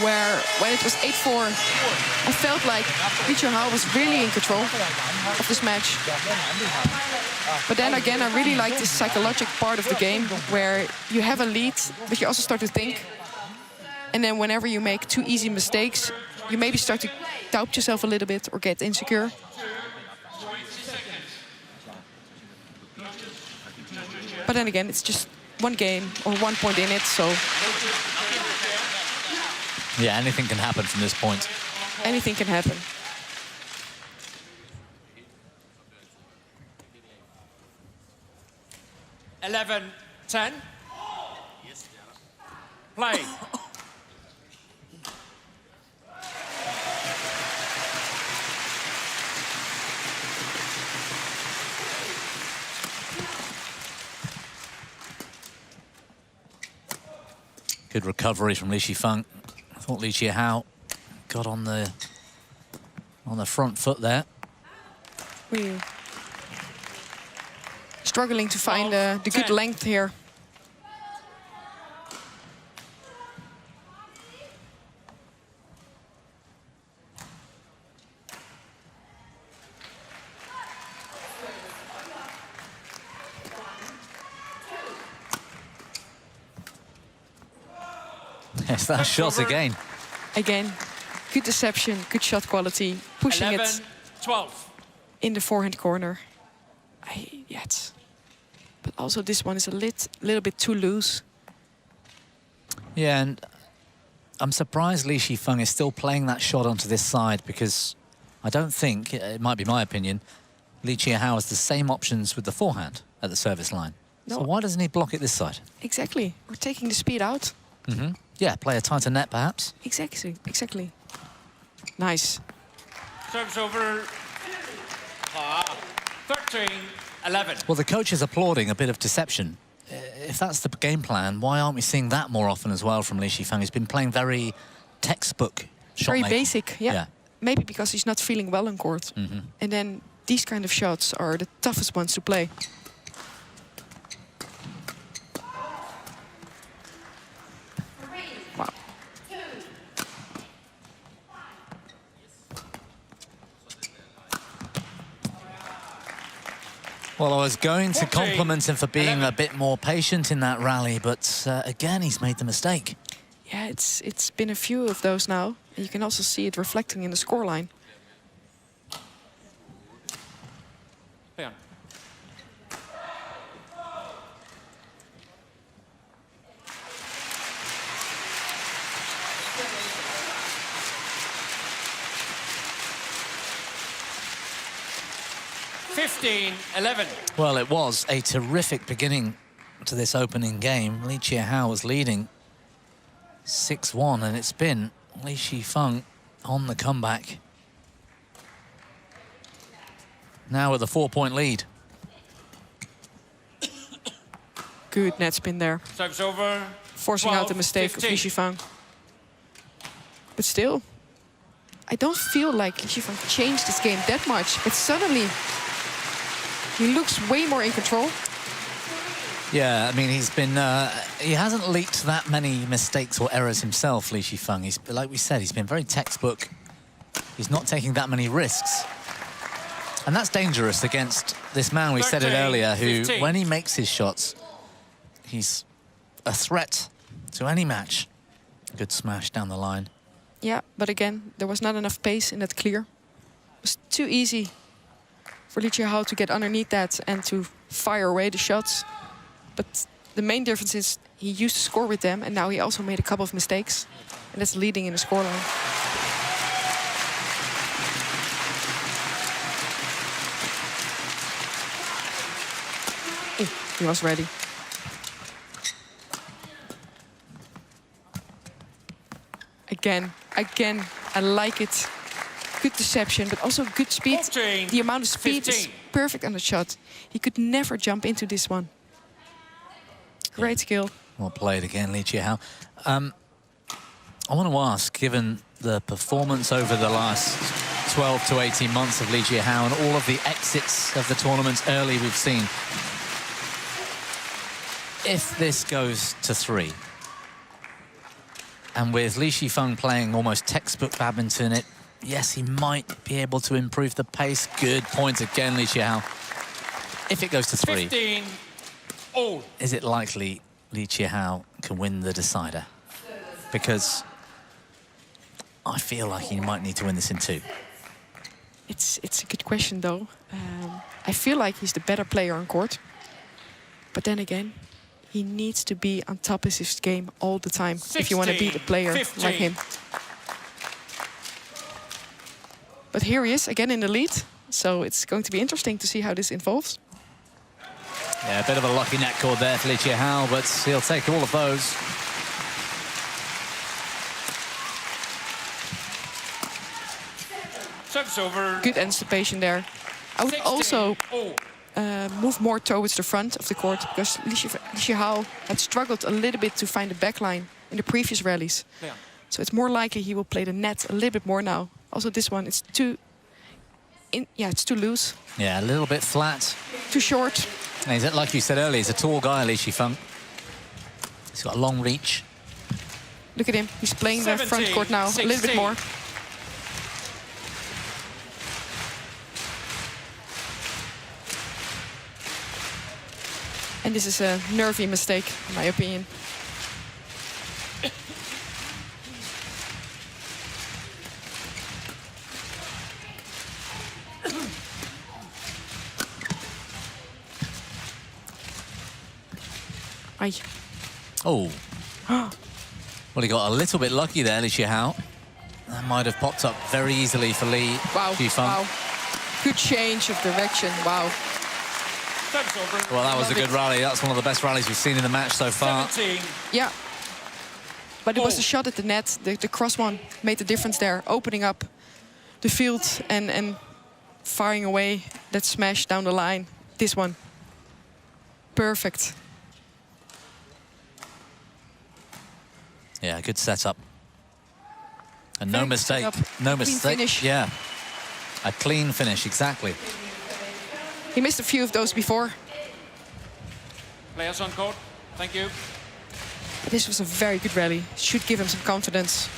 Speaker 2: Where when it was 8-4, I felt like Chia Hao was really in control of this match. But then again, I really like this psychological part of the game where you have a lead, but you also start to think. And then whenever you make two easy mistakes, you maybe start to doubt yourself a little bit or get insecure. But then again, it's just one game or 1 point in it, so...
Speaker 1: Yeah, anything can happen from this point.
Speaker 2: Anything can happen.
Speaker 3: Eleven, 10. Play.
Speaker 1: Good recovery from Shi Feng. I thought Chia Hao got on the front foot there.
Speaker 2: Really struggling to find the good length here.
Speaker 1: Yes, that shot again.
Speaker 2: Again, good deception, good shot quality, pushing
Speaker 3: 11, 12.
Speaker 2: in the forehand corner. But also this one is a little bit too loose.
Speaker 1: Yeah, and I'm surprised Shi Feng is still playing that shot onto this side, because I don't think, it might be my opinion, Chia Hao has the same options with the forehand at the service line.
Speaker 2: No.
Speaker 1: So why doesn't he block it this side?
Speaker 2: Exactly. We're taking the speed out.
Speaker 1: Mm-hmm. Yeah, play a tighter net, perhaps.
Speaker 2: Exactly. Nice.
Speaker 3: Service over 13, 11.
Speaker 1: Well, the coach is applauding a bit of deception. If that's the game plan, why aren't we seeing that more often as well from Shi Feng? He's been playing very textbook shot
Speaker 2: Very
Speaker 1: making.
Speaker 2: basic, yeah. Maybe because he's not feeling well on court.
Speaker 1: Mm-hmm.
Speaker 2: And then these kind of shots are the toughest ones to play. Wow.
Speaker 1: Well, I was going to compliment him for being a bit more patient in that rally, but again, he's made the mistake.
Speaker 2: Yeah, it's been a few of those now. And you can also see it reflecting in the scoreline.
Speaker 3: Hang on.
Speaker 1: Well, it was a terrific beginning to this opening game. Chia Hao was leading 6-1, and it's been Shi Feng on the comeback. Now with a 4-point lead.
Speaker 2: Good net spin there.
Speaker 3: Service over.
Speaker 2: Forcing
Speaker 3: 12,
Speaker 2: out the mistake
Speaker 3: 15.
Speaker 2: of Shi Feng. But still, I don't feel like Shi Feng changed this game that much. But suddenly, he looks way more in control.
Speaker 1: Yeah, I mean, he's been... he hasn't leaked that many mistakes or errors himself, Shi Feng. He's, like we said, he's been very textbook. He's not taking that many risks. And that's dangerous against this man, we said it earlier, who,
Speaker 3: 15.
Speaker 1: when he makes his shots, he's a threat to any match. Good smash down the line.
Speaker 2: Yeah, but again, there was not enough pace in that clear. It was too easy for Chia Hao to get underneath that and to fire away the shots. But the main difference is he used to score with them, and now he also made a couple of mistakes. And that's leading in the scoreline. He was ready. Again, I like it. Good deception, but also good speed.
Speaker 3: 14,
Speaker 2: the amount of speed
Speaker 3: 15.
Speaker 2: is perfect on the shot. He could never jump into this one. Great skill.
Speaker 1: Well played again, Chia Hao. I want to ask, given the performance over the last 12 to 18 months of Chia Hao and all of the exits of the tournaments early we've seen, if this goes to 3, and with Shi Feng playing almost textbook badminton, yes, he might be able to improve the pace. Good point again, Chia Hao. If it goes to 3,
Speaker 3: 15 all.
Speaker 1: is it likely Chia Hao can win the decider? Because I feel like he might need to win this in 2.
Speaker 2: It's a good question, though. I feel like he's the better player on court. But then again, he needs to be on top of his game all the time
Speaker 3: 16,
Speaker 2: if you want to beat a player
Speaker 3: 15.
Speaker 2: like him. But here he is, again in the lead. So it's going to be interesting to see how this evolves.
Speaker 1: Yeah, a bit of a lucky net cord there for Chia Hao, but he'll take all of those.
Speaker 3: Service over.
Speaker 2: Good anticipation there. I would
Speaker 3: 16
Speaker 2: also
Speaker 3: all.
Speaker 2: move more towards the front of the court, because Shi Hao had struggled a little bit to find the backline in the previous rallies.
Speaker 3: Yeah.
Speaker 2: So it's more likely he will play the net a little bit more now. Also, this one, it's it's too loose.
Speaker 1: Yeah, a little bit flat.
Speaker 2: Too short.
Speaker 1: And he's, like you said earlier, he's a tall guy, Shi Feng. He's got a long reach.
Speaker 2: Look at him. He's playing the front
Speaker 3: 17,
Speaker 2: court now a little bit
Speaker 3: 16.
Speaker 2: more. And this is a nervy mistake, in my opinion. Aye.
Speaker 1: Oh. Well, he got a little bit lucky there, Chia Hao. That might have popped up very easily for Shi Feng.
Speaker 2: Wow. Good change of direction. Wow.
Speaker 3: Service over.
Speaker 1: Well, that was a
Speaker 2: Love
Speaker 1: good
Speaker 2: it.
Speaker 1: rally. That's one of the best rallies we've seen in the match so far.
Speaker 3: 17.
Speaker 2: Yeah. But it was
Speaker 3: Oh.
Speaker 2: the shot at the net, the cross one, made the difference there, opening up the field and firing away that smash down the line. This one. Perfect.
Speaker 1: Yeah, good setup. And
Speaker 2: Very
Speaker 1: no
Speaker 2: good
Speaker 1: mistake.
Speaker 2: setup.
Speaker 1: No
Speaker 2: Clean
Speaker 1: mistake.
Speaker 2: finish.
Speaker 1: Yeah. A clean finish, exactly.
Speaker 2: He missed a few of those before.
Speaker 3: Players on court. Thank you.
Speaker 2: But this was a very good rally. Should give him some confidence.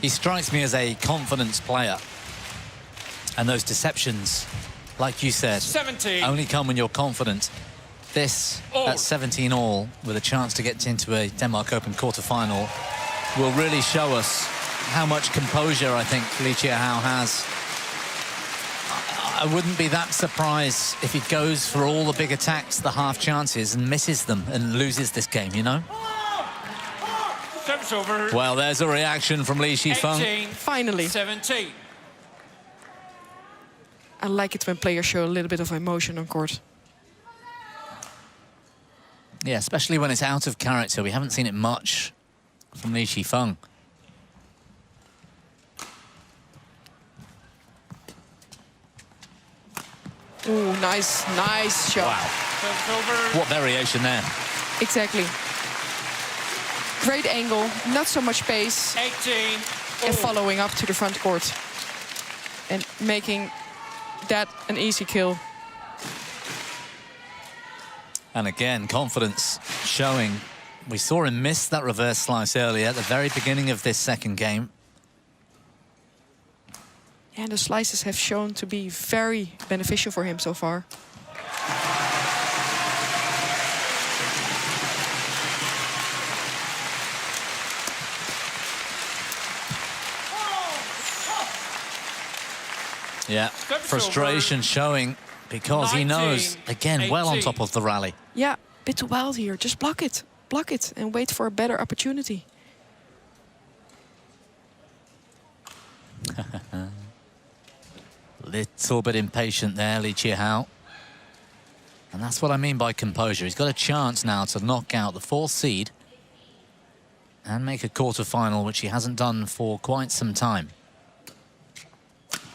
Speaker 1: He strikes me as a confidence player. And those deceptions, like you said,
Speaker 3: 17.
Speaker 1: only come when you're confident. This,
Speaker 3: All.
Speaker 1: at 17 all, with a chance to get into a Denmark Open quarter-final, will really show us how much composure I think Chia Hao has. I wouldn't be that surprised if he goes for all the big attacks, the half chances, and misses them and loses this game, you know?
Speaker 3: Service over.
Speaker 1: Well, there's a reaction from Shi Feng.
Speaker 3: 18.
Speaker 2: Finally.
Speaker 3: 17.
Speaker 2: I like it when players show a little bit of emotion on court.
Speaker 1: Yeah, especially when it's out of character. We haven't seen it much from Shi Feng.
Speaker 2: Ooh, nice shot.
Speaker 1: Wow.
Speaker 3: Service over.
Speaker 1: What variation there.
Speaker 2: Exactly. Great angle, not so much pace,
Speaker 3: 18.
Speaker 2: and
Speaker 3: all.
Speaker 2: following up to the front court. And making that an easy kill.
Speaker 1: And again, confidence showing. We saw him miss that reverse slice earlier at the very beginning of this second game.
Speaker 2: And the slices have shown to be very beneficial for him so far.
Speaker 1: Yeah, frustration showing because he knows, again, well on top of the rally.
Speaker 2: Yeah, bit too wild here. Just block it. Block it and wait for a better opportunity.
Speaker 1: Little bit impatient there, Chia Hao. And that's what I mean by composure. He's got a chance now to knock out the 4th seed and make a quarter-final, which he hasn't done for quite some time.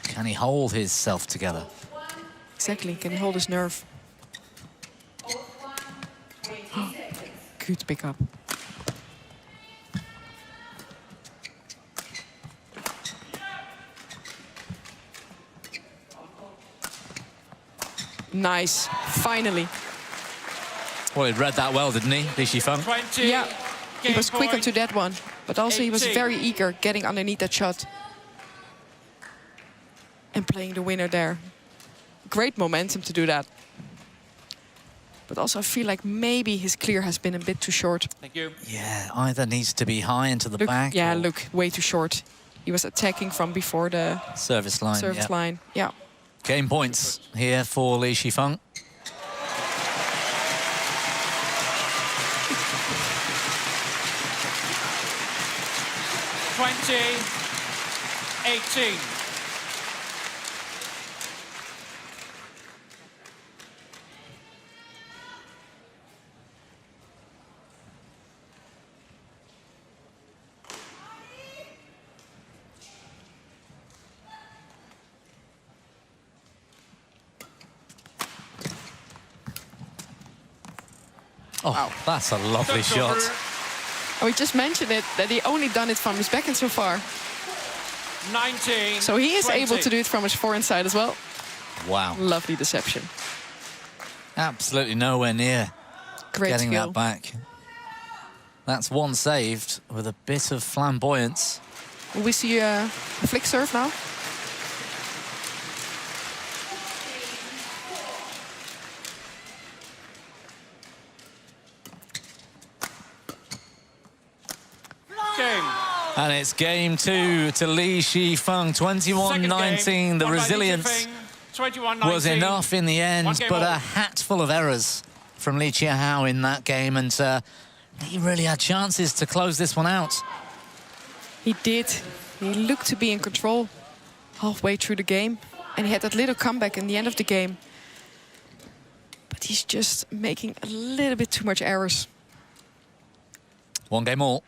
Speaker 1: Can he hold himself together?
Speaker 2: Exactly, can he hold his nerve? Good pick up. Nice, finally.
Speaker 1: Well, he read that well, didn't he, Shi Feng?
Speaker 3: 20.
Speaker 2: Yeah, he was quick
Speaker 3: point.
Speaker 2: onto that one. But also he was
Speaker 3: 18.
Speaker 2: very eager getting underneath that shot. And playing the winner there. Great momentum to do that. But also I feel like maybe his clear has been a bit too short.
Speaker 3: Thank you.
Speaker 1: Yeah, either needs to be high into the
Speaker 2: Look,
Speaker 1: back.
Speaker 2: yeah,
Speaker 1: or
Speaker 2: look, way too short. He was attacking from before the
Speaker 1: service line.
Speaker 2: service
Speaker 1: yeah.
Speaker 2: line. Yeah.
Speaker 1: Game points here for Shi Feng.
Speaker 3: $20-18.
Speaker 1: Oh, wow. That's a lovely shot.
Speaker 2: Oh, we just mentioned it, that he only done it from his backhand so far.
Speaker 3: 19.
Speaker 2: So he is
Speaker 3: 20.
Speaker 2: able to do it from his forehand side as well.
Speaker 1: Wow.
Speaker 2: Lovely deception.
Speaker 1: Absolutely nowhere near
Speaker 2: Great
Speaker 1: getting
Speaker 2: skill.
Speaker 1: that back. That's one saved with a bit of flamboyance.
Speaker 2: Will we see a flick serve now?
Speaker 3: Game.
Speaker 1: And it's game 2 to Shi Feng, 21-19. The resilience was enough in the end, but a hatful of errors from Chia Hao in that game, and he really had chances to close this one out.
Speaker 2: He did. He looked to be in control halfway through the game, and he had that little comeback in the end of the game. But he's just making a little bit too much errors.
Speaker 1: 1 game all.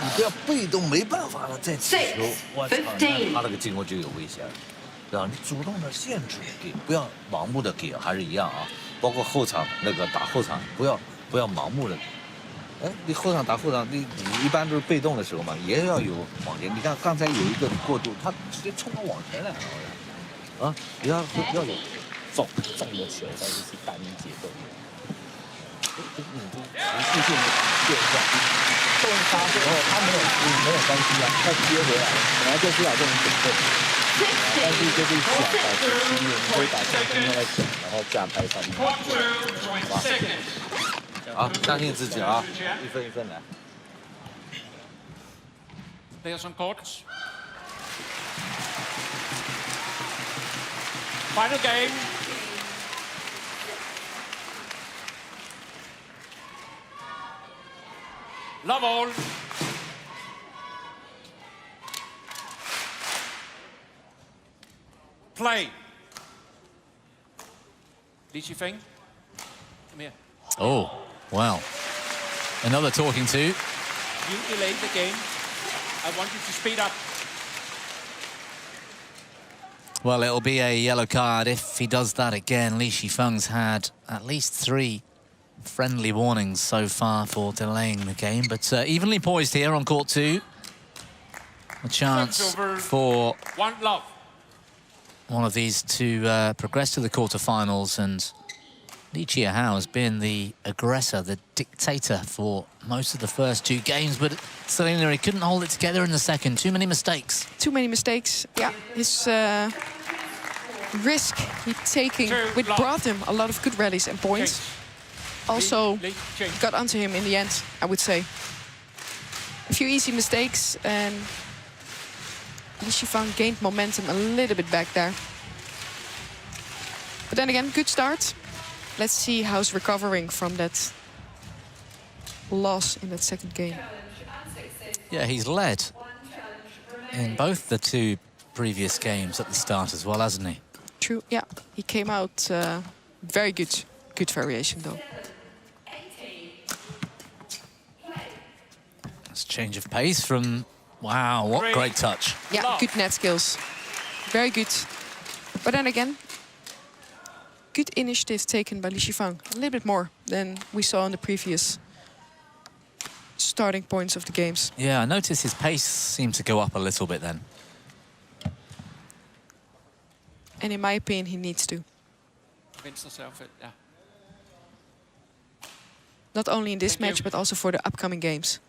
Speaker 4: 你不要被动，没办法了再起球，我操，那他那个进攻就有危险了，对吧？你主动的限制给，不要盲目的给，还是一样啊。包括后场那个打后场，不要盲目的。哎，你后场打后场，你一般都是被动的时候嘛，也要有往前。你看刚才有一个过渡，他直接冲到往前来了，啊，你要有重的球，但是去单一节奏。你就持续性的变化。动发之后，他没有关系啊，他接回来了，本来就是要这种准备。但是就是想保持激烈，你可以把重心放在脚，然后架拍上面，好吧？好，相信自己啊，一分一分来。
Speaker 3: Players on court. Final game. Love all. Play. Shi Feng, come here.
Speaker 1: Oh, well. Another talking to.
Speaker 3: You delayed the game. I want you to speed up.
Speaker 1: Well, it'll be a yellow card if he does that again. Shi Feng's had at least 3 friendly warnings so far for delaying the game, but evenly poised here on court 2. A chance for
Speaker 3: 1-love.
Speaker 1: one of these to progress to the quarterfinals, and Chia Hao has been the aggressor, the dictator for most of the first two games, but Selena, he couldn't hold it together in the second. Too many mistakes.
Speaker 2: Too many mistakes. Yeah, his risk he's taking, which brought him a lot of good rallies and points. Also got onto him in the end, I would say. A few easy mistakes, and Shi Feng gained momentum a little bit back there. But then again, good start. Let's see how he's recovering from that loss in that second game.
Speaker 1: Yeah, he's led in both the two previous games at the start as well, hasn't he?
Speaker 2: True, yeah. He came out very good. Good variation, though.
Speaker 1: That's a change of pace from... Wow, what great touch.
Speaker 2: Yeah, good net skills. Very good. But then again, good initiative taken by Shi Feng. A little bit more than we saw in the previous starting points of the games.
Speaker 1: Yeah, I noticed his pace seemed to go up a little bit then.
Speaker 2: And in my opinion, he needs to.
Speaker 3: Yeah.
Speaker 2: Not only in this match, but also for the upcoming games.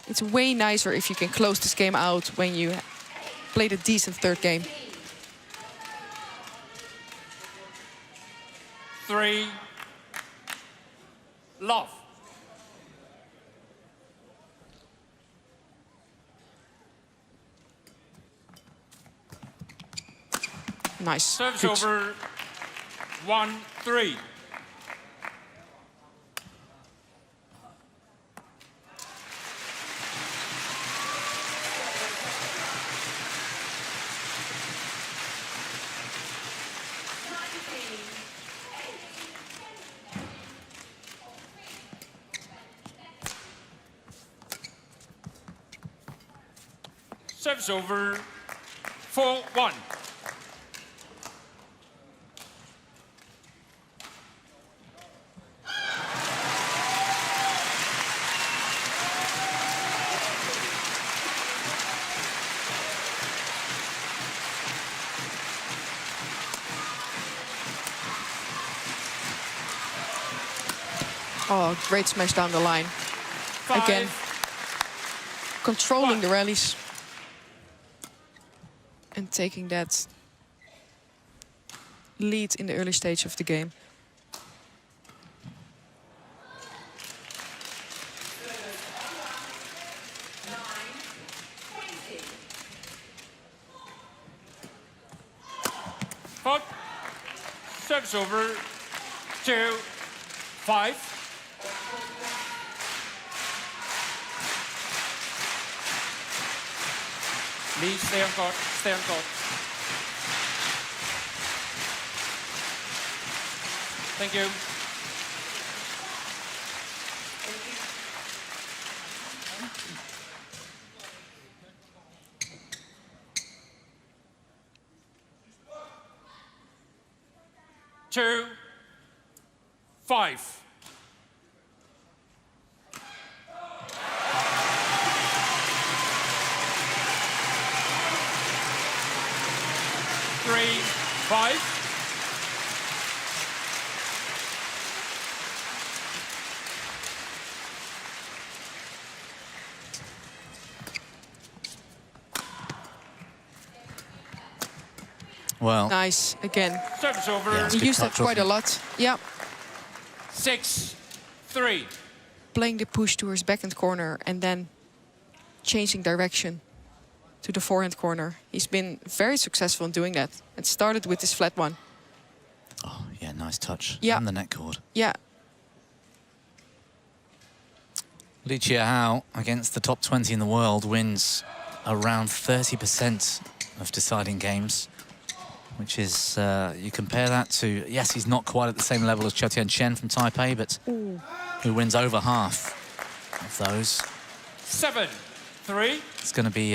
Speaker 2: It's way nicer if you can close this game out when you played a decent third game.
Speaker 3: 3-love.
Speaker 2: Nice.
Speaker 3: Service
Speaker 2: Good.
Speaker 3: over 1-3. Service over 4-1.
Speaker 2: Oh, great smash down the line. Again, controlling the rallies. And taking that lead in the early stage of the game.
Speaker 3: Service over 2-5. Lee, stay on court, stay on court. Thank you. Two, 5. Three, 5.
Speaker 1: Well,
Speaker 2: Nice, again.
Speaker 3: Service over.
Speaker 1: Yeah,
Speaker 2: We used that quite a lot. Yeah,
Speaker 3: 6-3.
Speaker 2: playing the push to his backhand corner and then changing direction to the forehand corner. He's been very successful in doing that. It started with this flat one.
Speaker 1: oh, yeah, nice touch.
Speaker 2: Yeah.
Speaker 1: And the net cord.
Speaker 2: Yeah,
Speaker 1: Chia Hao, against the top 20 in the world, wins around 30% of deciding games, which is, you compare that to, yes, he's not quite at the same level as CHN from Taipei, but who wins over half of those.
Speaker 3: 7-3.
Speaker 1: It's going to be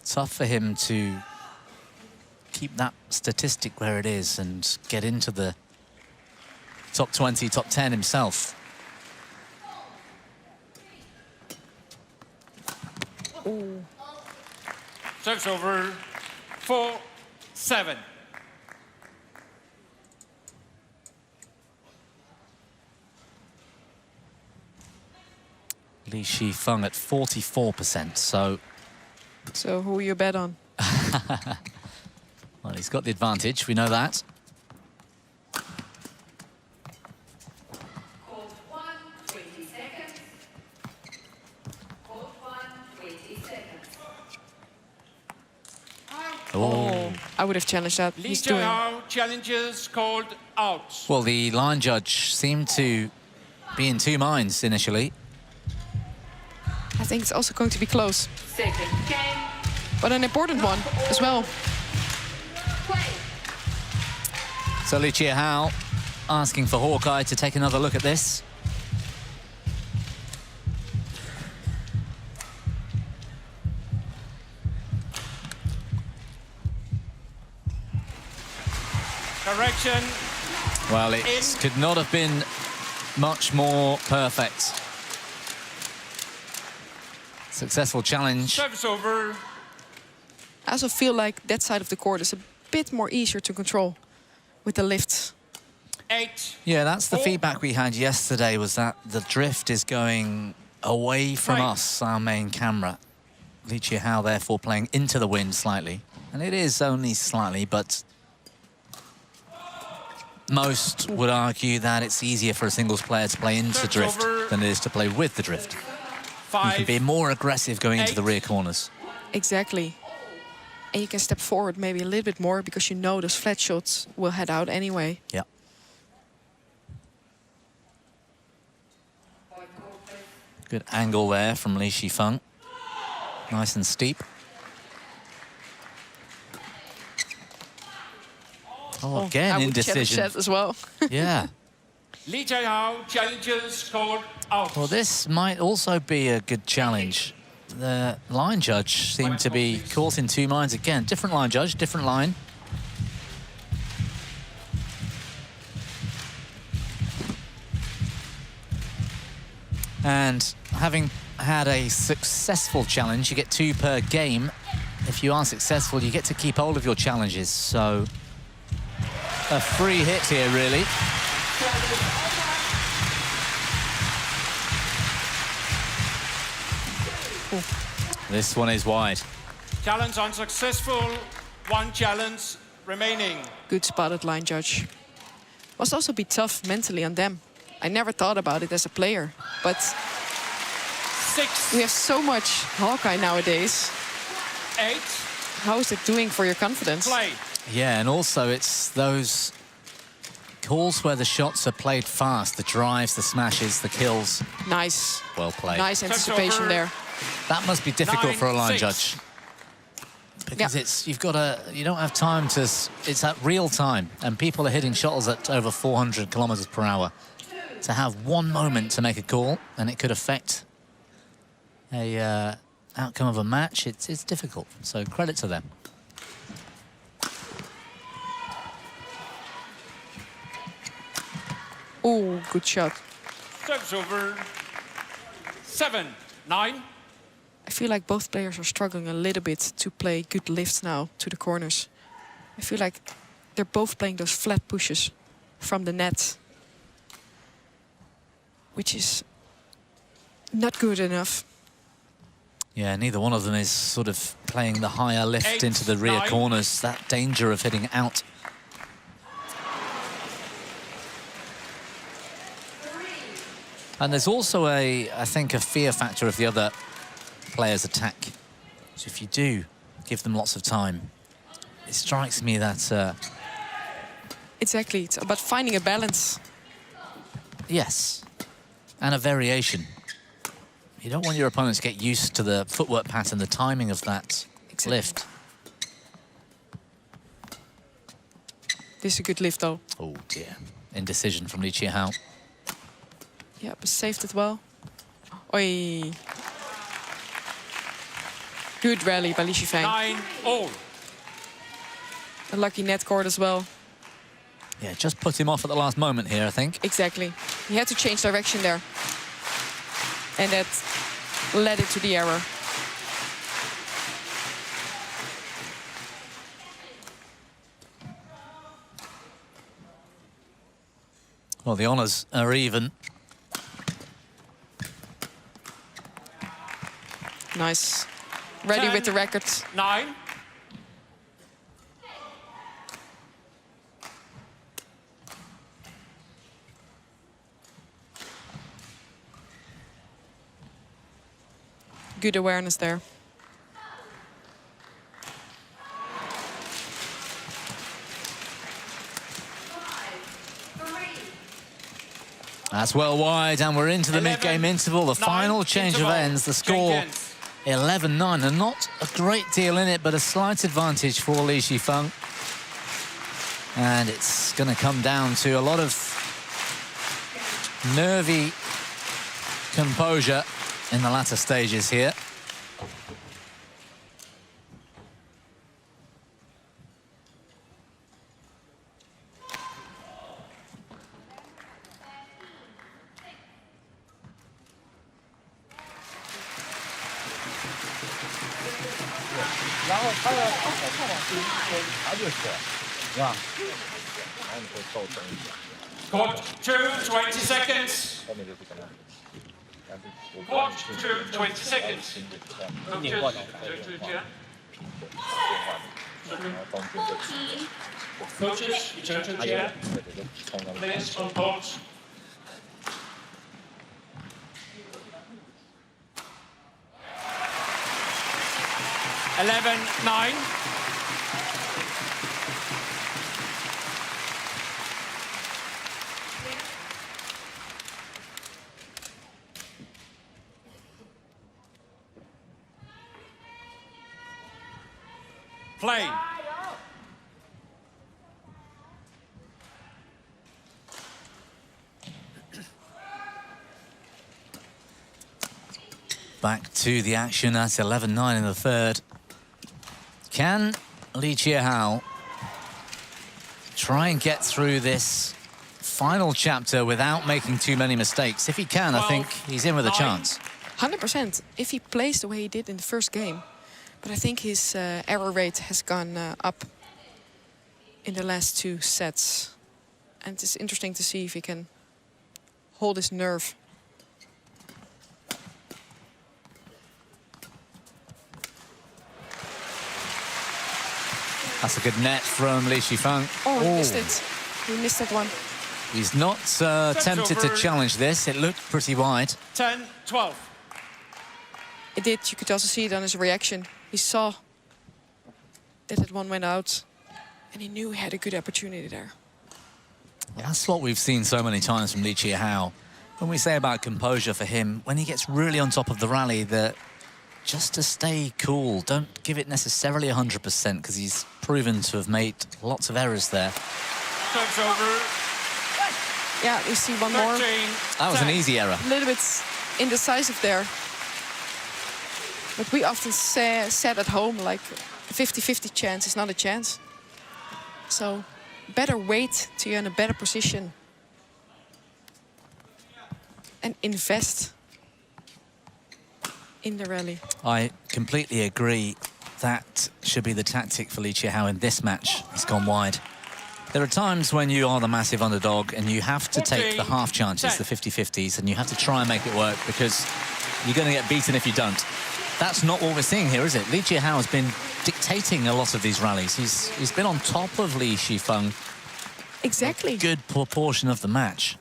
Speaker 1: tough for him to keep that statistic where it is and get into the top 20, top 10 himself.
Speaker 3: Serves over 4-7.
Speaker 1: Shi Feng at 44%, so...
Speaker 2: So who you bet on?
Speaker 1: Well, he's got the advantage, we know that.
Speaker 5: Hold 1, 20 seconds. Hold 1, 20 seconds.
Speaker 1: Oh.
Speaker 2: I would have challenged that.
Speaker 3: Li
Speaker 2: He's
Speaker 3: Chia
Speaker 2: doing.
Speaker 3: Hao challenges called out.
Speaker 1: Well, the line judge seemed to be in two minds initially.
Speaker 2: I think it's also going to be close,
Speaker 5: Second game.
Speaker 2: but an important one as well.
Speaker 5: Play.
Speaker 1: So Chia Hao asking for Hawkeye to take another look at this.
Speaker 3: Correction.
Speaker 1: Well, it could not have been much more perfect. Successful challenge.
Speaker 3: Service over.
Speaker 2: I also feel like that side of the court is a bit more easier to control with the lifts.
Speaker 3: 8.
Speaker 1: Yeah, that's the feedback we had yesterday, was that the drift is going away from
Speaker 3: Right.
Speaker 1: us, our main camera. Chia Hao therefore playing into the wind slightly. And it is only slightly, but most would argue that it's easier for a singles player to play into
Speaker 3: That's
Speaker 1: drift
Speaker 3: over.
Speaker 1: than it is to play with the drift. You
Speaker 3: 5.
Speaker 1: can be more aggressive going into the
Speaker 3: 8.
Speaker 1: rear corners.
Speaker 2: Exactly. And you can step forward maybe a little bit more because you know those flat shots will head out anyway.
Speaker 1: Yeah. Good angle there from Shi Feng. Nice and steep. Oh, again,
Speaker 2: I would
Speaker 1: indecision.
Speaker 2: challenge that as well.
Speaker 1: Yeah.
Speaker 3: Li Chia Hao challenges called out.
Speaker 1: Well, this might also be a good challenge. The line judge seemed to be caught in two minds again. Different line judge, different line. And having had a successful challenge, you get 2 per game. If you are successful, you get to keep hold of your challenges. So a free hit here, really. This one is wide.
Speaker 3: Challenge unsuccessful. 1 challenge remaining.
Speaker 2: Good spotted line judge. Must also be tough mentally on them. I never thought about it as a player, but
Speaker 3: 6.
Speaker 2: we have so much Hawkeye nowadays.
Speaker 3: 8.
Speaker 2: How is it doing for your confidence?
Speaker 3: Play.
Speaker 1: Yeah, and also it's those calls where the shots are played fast, the drives, the smashes, the kills.
Speaker 2: Nice.
Speaker 1: Well played.
Speaker 2: Nice anticipation
Speaker 3: over.
Speaker 2: there.
Speaker 1: That must be difficult for a line
Speaker 3: 9-6.
Speaker 1: judge. Because
Speaker 2: Yeah.
Speaker 1: you don't have time to, it's at real time, and people are hitting shots at over 400 kilometers per hour. To have one moment to make a call, and it could affect a outcome of a match, it's difficult. So credit to them.
Speaker 2: Oh, good shot.
Speaker 3: Service over. 7-9.
Speaker 2: I feel like both players are struggling a little bit to play good lifts now to the corners. I feel like they're both playing those flat pushes from the net, which is not good enough.
Speaker 1: Yeah, neither one of them is sort of playing the higher lift
Speaker 3: 8,
Speaker 1: into the rear
Speaker 3: 9.
Speaker 1: corners. That danger of hitting out. And there's also I think, a fear factor of the other player's attack. So if you do give them lots of time, it strikes me that...
Speaker 2: Exactly, it's about finding a balance.
Speaker 1: yes, and a variation. You don't want your opponents to get used to the footwork pattern, the timing of that
Speaker 2: Exactly.
Speaker 1: lift.
Speaker 2: This is a good lift though.
Speaker 1: Oh dear, indecision from Chia Hao.
Speaker 2: Yeah, but saved it well. Oi. Good rally by Shi Feng.
Speaker 3: 9-all.
Speaker 2: A lucky net cord as well.
Speaker 1: Yeah, just put him off at the last moment here, I think.
Speaker 2: Exactly. He had to change direction there. And that led it to the error.
Speaker 1: Well, the honours are even.
Speaker 2: Nice. Ready
Speaker 3: 10,
Speaker 2: with the record.
Speaker 3: 9.
Speaker 2: Good awareness there.
Speaker 1: That's well wide, and we're into the
Speaker 3: 11,
Speaker 1: mid-game interval. The
Speaker 3: 9,
Speaker 1: final change
Speaker 3: interval.
Speaker 1: of ends. The score
Speaker 3: Change ends.
Speaker 1: 11-9, and not a great deal in it, but a slight advantage for Shi Feng. And it's going to come down to a lot of nervy composure in the latter stages here.
Speaker 3: Court 2, 20 seconds. Court 2, 20 seconds. Coaches, return to chair. Please, on court. Eleven, 9. Play.
Speaker 1: Back to the action at 11-9 in the third. Can Chia Hao try and get through this final chapter without making too many mistakes? If he can, I think he's in with a chance.
Speaker 2: 100% if he plays the way he did in the first game. But I think his error rate has gone up in the last 2 sets. And it's interesting to see if he can hold his nerve.
Speaker 1: That's a good net from Shi Feng.
Speaker 2: Oh, he missed it. He missed that one.
Speaker 1: He's not tempted to challenge this. It looked pretty wide.
Speaker 3: 10, 12.
Speaker 2: It did. You could also see it on his reaction. He saw that one went out, and he knew he had a good opportunity there.
Speaker 1: That's what we've seen so many times from Chia Hao. When we say about composure for him, when he gets really on top of the rally, that just to stay cool, don't give it necessarily 100%, because he's proven to have made lots of errors there.
Speaker 3: Time's over.
Speaker 2: Yeah, we see one
Speaker 3: 13,
Speaker 2: more.
Speaker 1: That was an easy error.
Speaker 2: A little bit indecisive there. But we often said at home, like, a 50-50 chance is not a chance. So, better wait till you're in a better position. And invest in the rally.
Speaker 1: I completely agree. That should be the tactic for Chia Hao in this match. He's gone wide. There are times when you are the massive underdog and you have to take the half chances, the 50-50s, and you have to try and make it work because you're going to get beaten if you don't. That's not what we're seeing here, is it? Chia Hao has been dictating a lot of these rallies. He's been on top of Shi Feng.
Speaker 2: Exactly.
Speaker 1: A good proportion of the match.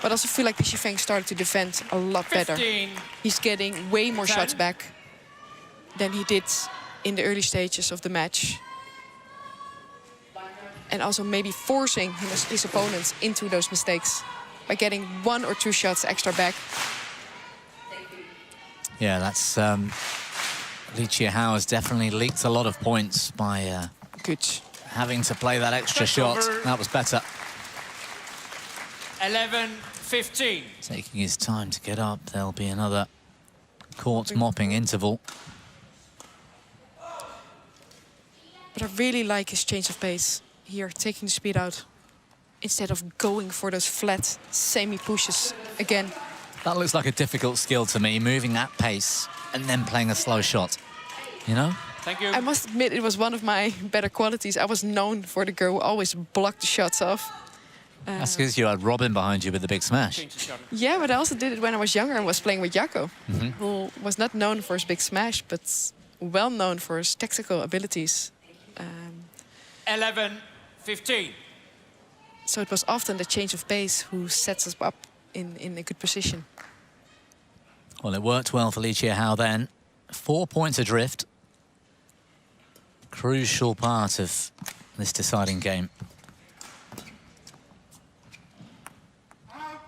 Speaker 2: But I also feel like Shi Feng started to defend a lot better.
Speaker 3: 15.
Speaker 2: He's getting way more
Speaker 3: 10.
Speaker 2: shots back than he did in the early stages of the match. And also maybe forcing his opponents into those mistakes by getting 1 or 2 shots extra back.
Speaker 1: Yeah, that's... Chia Hao has definitely leaked a lot of points by
Speaker 2: Good.
Speaker 1: having to play that extra shot. That was better.
Speaker 3: 11, 15.
Speaker 1: Taking his time to get up. There'll be another court mopping interval.
Speaker 2: But I really like his change of pace here, taking the speed out. instead of going for those flat semi-pushes again.
Speaker 1: That looks like a difficult skill to me, moving at pace and then playing a slow shot, you know?
Speaker 3: Thank you.
Speaker 2: I must admit, it was one of my better qualities. I was known for the girl who always blocked the shots off.
Speaker 1: That's because you had Robin behind you with the big smash.
Speaker 3: Change the shot.
Speaker 2: Yeah, but I also did it when I was younger and was playing with Jyske, who was not known for his big smash, but well known for his tactical abilities.
Speaker 3: 11-15.
Speaker 2: So it was often the change of pace who sets us up in a good position.
Speaker 1: Well, it worked well for Chia Hao then. 4 points adrift. Crucial part of this deciding game.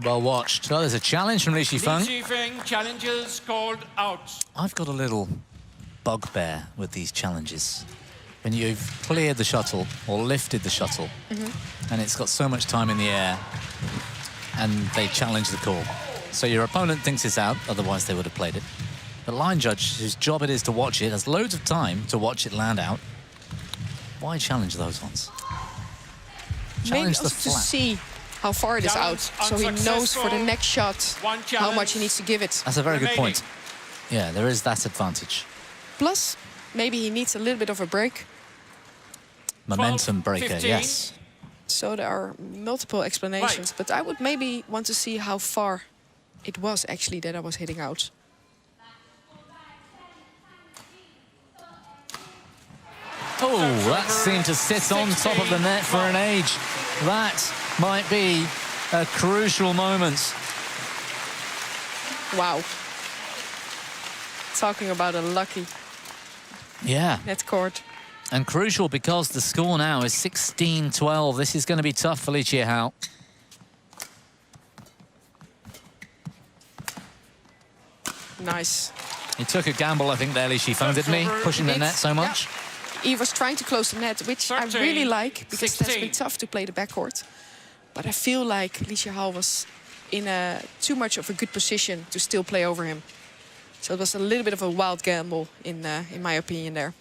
Speaker 1: Well watched. Oh, there's a challenge from Shi Feng.
Speaker 3: Shi Feng challenges called out.
Speaker 1: I've got a little bugbear with these challenges. When you've cleared the shuttle or lifted the shuttle, and it's got so much time in the air, and they challenge the call. So your opponent thinks it's out, otherwise they would have played it. The line judge, whose job it is to watch it, has loads of time to watch it land out. Why challenge those ones?
Speaker 2: Maybe
Speaker 1: Challenge the
Speaker 2: also to
Speaker 1: flat.
Speaker 2: see how far it is out, so he knows for the next shot how much he needs to give it.
Speaker 1: That's a very good point. Yeah, there is that advantage.
Speaker 2: Plus, maybe he needs a little bit of a break.
Speaker 1: Momentum
Speaker 3: 12,
Speaker 1: breaker,
Speaker 3: 15.
Speaker 1: yes.
Speaker 2: So there are multiple explanations, but I would maybe want to see how far it was actually that I was hitting out.
Speaker 1: Oh, that seemed to sit on top of the net for an age. That might be a crucial moment.
Speaker 2: Wow. Talking about a lucky
Speaker 1: Yeah,
Speaker 2: net court.
Speaker 1: and crucial because the score now is 16-12. This is going to be tough for Chia Hao.
Speaker 2: Nice.
Speaker 1: He took a gamble, I think, there, Shi Feng, didn't he? Pushing the net so much.
Speaker 2: He was trying to close the net, which I
Speaker 3: 13,
Speaker 2: really like, because it has
Speaker 3: 16.
Speaker 2: been tough to play the backcourt. But I feel like Chia Hao was in a too much of a good position to still play over him. So it was a little bit of a wild gamble, in my opinion, there.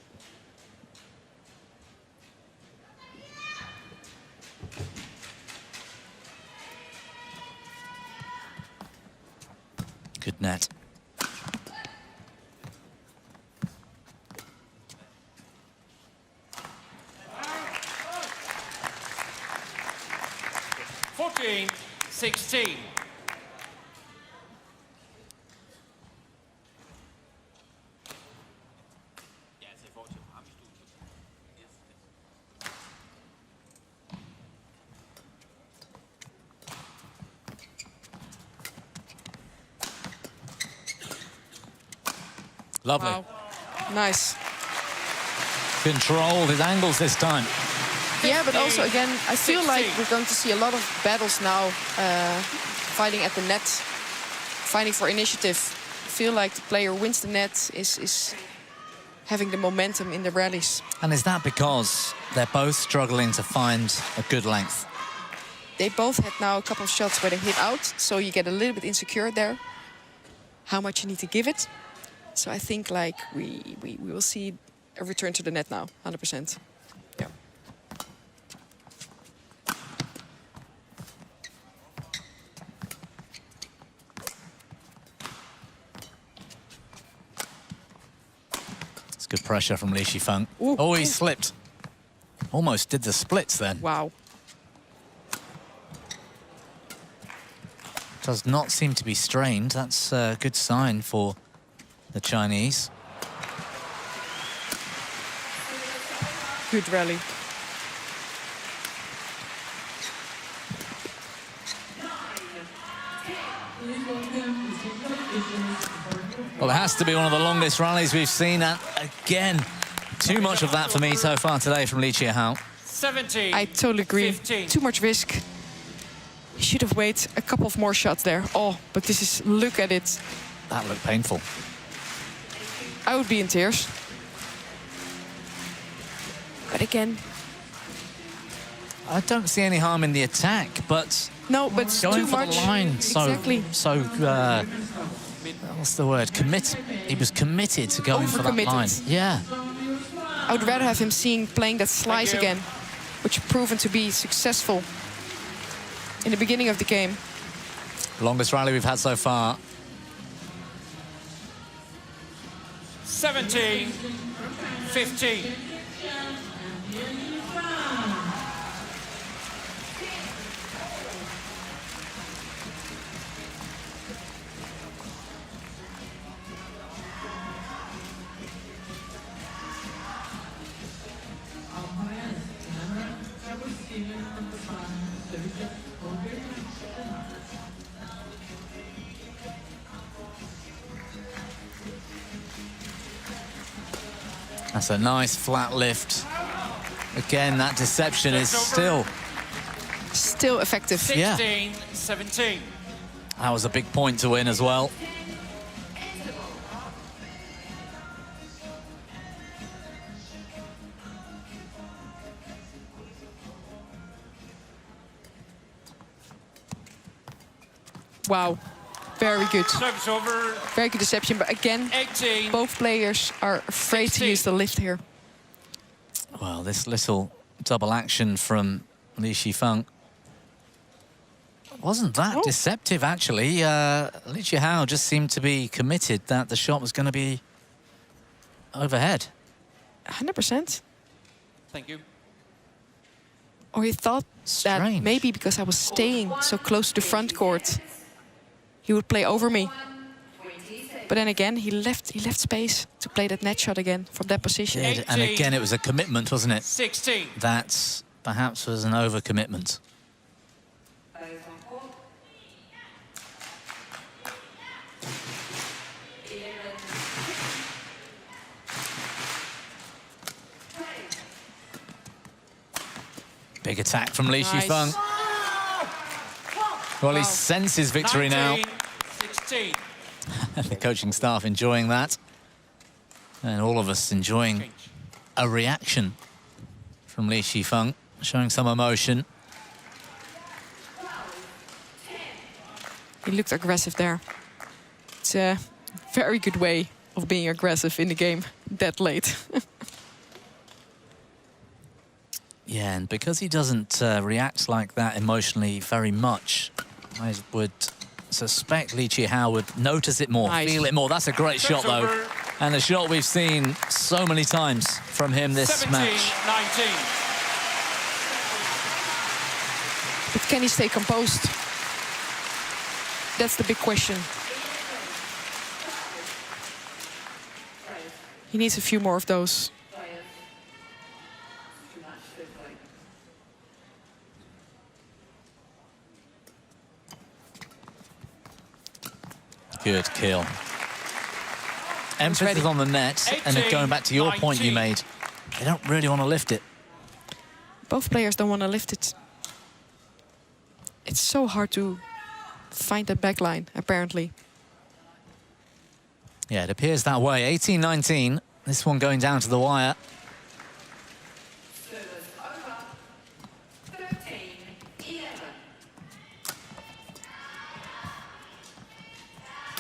Speaker 1: Good net.
Speaker 3: Fourteen, 16.
Speaker 1: Lovely.
Speaker 2: Wow. Nice.
Speaker 1: Controlled his angles this time.
Speaker 2: Yeah, but also, again, I feel like
Speaker 3: 16.
Speaker 2: we're going to see a lot of battles now, fighting at the net, fighting for initiative. I feel like the player who wins the net is having the momentum in the rallies.
Speaker 1: And is that because they're both struggling to find a good length?
Speaker 2: They both had now a couple of shots where they hit out, so you get a little bit insecure there, how much you need to give it. So I think like we will see a return to the net now, 100%. Yeah.
Speaker 1: It's good pressure from Shi Feng.
Speaker 2: Ooh.
Speaker 1: Oh, he slipped. Almost did the splits then.
Speaker 2: Wow.
Speaker 1: Does not seem to be strained. That's a good sign for the Chinese.
Speaker 2: Good rally.
Speaker 1: Well, it has to be one of the longest rallies we've seen. And again, too much of that for me so far today from Chia Hao.
Speaker 3: 17.
Speaker 2: I totally agree.
Speaker 3: 15.
Speaker 2: Too much risk. He should have waited a couple of more shots there. Oh, but this is, look at it.
Speaker 1: That looked painful.
Speaker 2: I would be in tears. But again,
Speaker 1: I don't see any harm in the attack, but
Speaker 2: no, but
Speaker 1: going
Speaker 2: too
Speaker 1: for
Speaker 2: much.
Speaker 1: the line
Speaker 2: Exactly.
Speaker 1: what's the word? He was committed to going for that
Speaker 2: Overcommitted.
Speaker 1: line. Yeah.
Speaker 2: I would rather have him playing that slice
Speaker 3: you.
Speaker 2: again, which proven to be successful. in the beginning of the game.
Speaker 1: Longest rally we've had so far.
Speaker 3: 17, 15.
Speaker 1: That's a nice flat lift. Again, that deception is still
Speaker 2: effective.
Speaker 3: 16,
Speaker 1: Yeah.
Speaker 3: 17.
Speaker 1: That was a big point to win as well.
Speaker 2: Wow, very good.
Speaker 3: Service over.
Speaker 2: Very good deception, but again,
Speaker 3: 18.
Speaker 2: both players are afraid to
Speaker 3: 16.
Speaker 2: use the lift here.
Speaker 1: Well, this little double action from Shi Feng wasn't that deceptive, actually. Chia Hao just seemed to be committed that the shot was going to be overhead.
Speaker 2: 100%.
Speaker 3: Thank you.
Speaker 2: Or he thought that
Speaker 1: Strange.
Speaker 2: maybe because I was staying so close to the front court, he would play over me. But then again, he left space to play that net shot again from that position.
Speaker 1: Did, and again, it was a commitment, wasn't it?
Speaker 3: 16.
Speaker 1: That perhaps was an overcommitment. Big attack from Shi Feng. Well, he senses victory
Speaker 3: 19, 16.
Speaker 1: now. The coaching staff enjoying that. And all of us enjoying a reaction from Shi Feng, showing some emotion.
Speaker 2: He looked aggressive there. It's a very good way of being aggressive in the game that late.
Speaker 1: Yeah, and because he doesn't react like that emotionally very much, I would suspect Chia Hao would notice it more,
Speaker 2: Nice.
Speaker 1: feel it more. That's a great shot, though. And a shot we've seen so many times from him this
Speaker 3: 17,
Speaker 1: match.
Speaker 3: 19.
Speaker 2: But can he stay composed? That's the big question. He needs a few more of those.
Speaker 1: Good kill. Emphasis on the net,
Speaker 3: 18,
Speaker 1: and going back to your point you
Speaker 3: 19.
Speaker 1: made, they don't really want to lift it.
Speaker 2: Both players don't want to lift it. It's so hard to find that back line, apparently.
Speaker 1: Yeah, it appears that way. 18-19. This one going down to the wire.
Speaker 5: 13,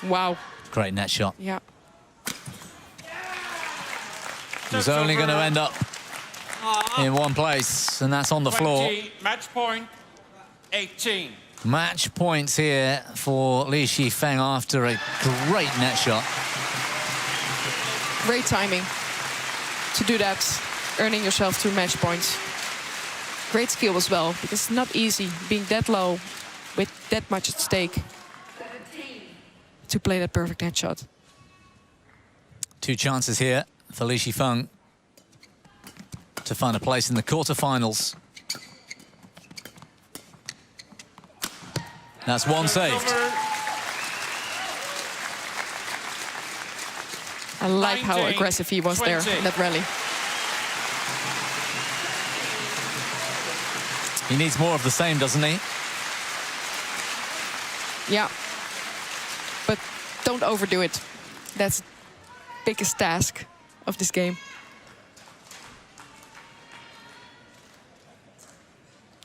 Speaker 5: 11.
Speaker 2: Wow.
Speaker 1: Great net shot.
Speaker 2: Yeah.
Speaker 1: It was only going to end up in one place, and that's on the floor.
Speaker 3: 20, match point, 18.
Speaker 1: Match points here for Shi Feng after a great net shot.
Speaker 2: Great timing to do that, earning yourself 2 match points. Great skill as well, because it's not easy being that low with that much at stake to play that perfect net shot.
Speaker 1: 2 chances here for Shi Feng to find a place in the quarterfinals. That's one saved.
Speaker 2: I like how
Speaker 3: 19,
Speaker 2: aggressive he was there
Speaker 3: 20.
Speaker 2: in that rally.
Speaker 1: He needs more of the same, doesn't he?
Speaker 2: Yeah. But don't overdo it. That's the biggest task of this game.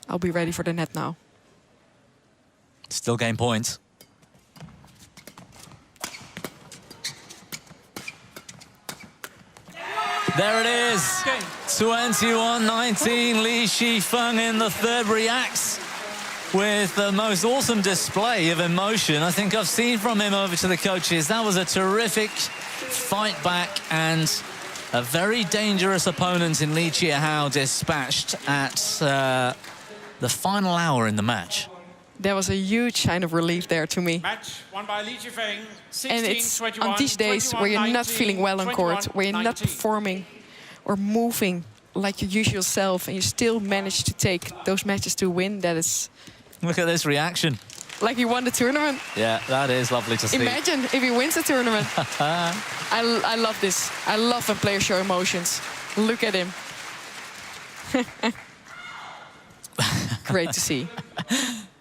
Speaker 2: I'll be ready for the net now.
Speaker 1: Still gain points. There it is. 21-19. Shi Feng in the third reacts with the most awesome display of emotion I think I've seen from him over to the coaches. That was a terrific fight back and a very dangerous opponent in Chia Hao dispatched at the final hour in the match.
Speaker 2: There was a huge sign of relief there to me.
Speaker 3: Match won by Shi Feng. 16,
Speaker 2: And it's
Speaker 3: 21,
Speaker 2: on these days
Speaker 3: 21,
Speaker 2: where you're not
Speaker 3: 19,
Speaker 2: feeling well on court,
Speaker 3: 21,
Speaker 2: where you're not
Speaker 3: 19.
Speaker 2: performing or moving like your usual self, and you still manage to take those matches to win. That is
Speaker 1: Look at this reaction.
Speaker 2: like he won the tournament.
Speaker 1: Yeah, that is lovely to see.
Speaker 2: Imagine if he wins the tournament. I love this. I love when players show emotions. Look at him. Great to see.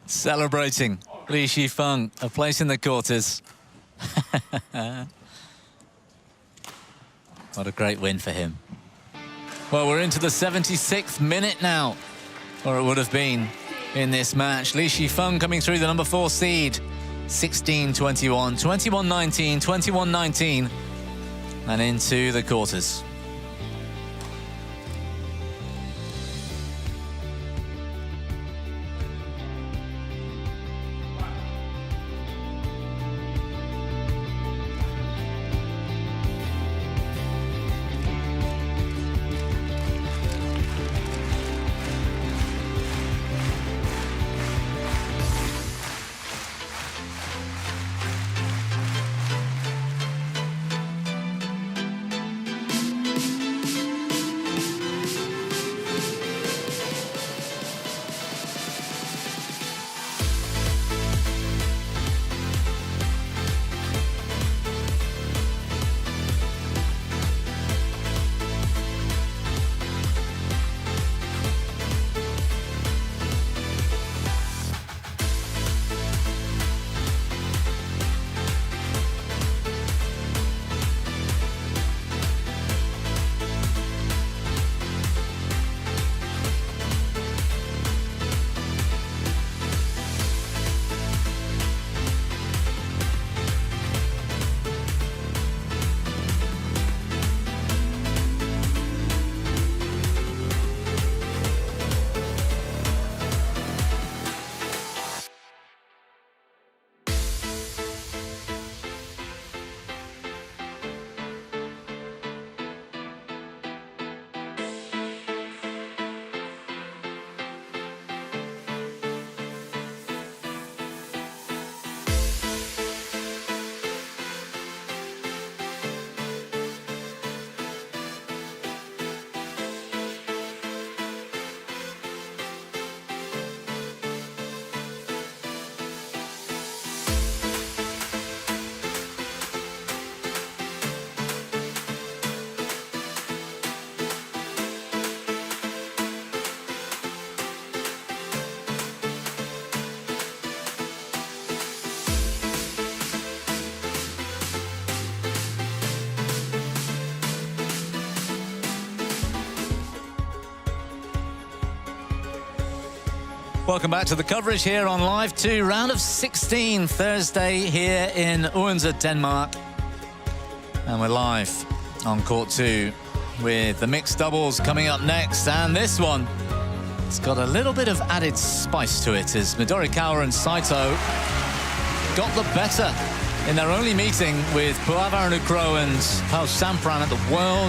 Speaker 1: Celebrating Shi Feng, a place in the quarters. What a great win for him. Well, we're into the 76th minute now, or it would have been in this match. Shi Feng coming through, the number 4 seed. 16-21, 21-19, 21-19, and into the quarters. Welcome back to the coverage here on Live 2, round of 16, Thursday here in Odense, Denmark. And we're live on court 2 with the mixed doubles coming up next. And this one, it's got a little bit of added spice to it as Midorikawa and Saito got the better in their only meeting with Puavaranukroh and Pau Sampran at the World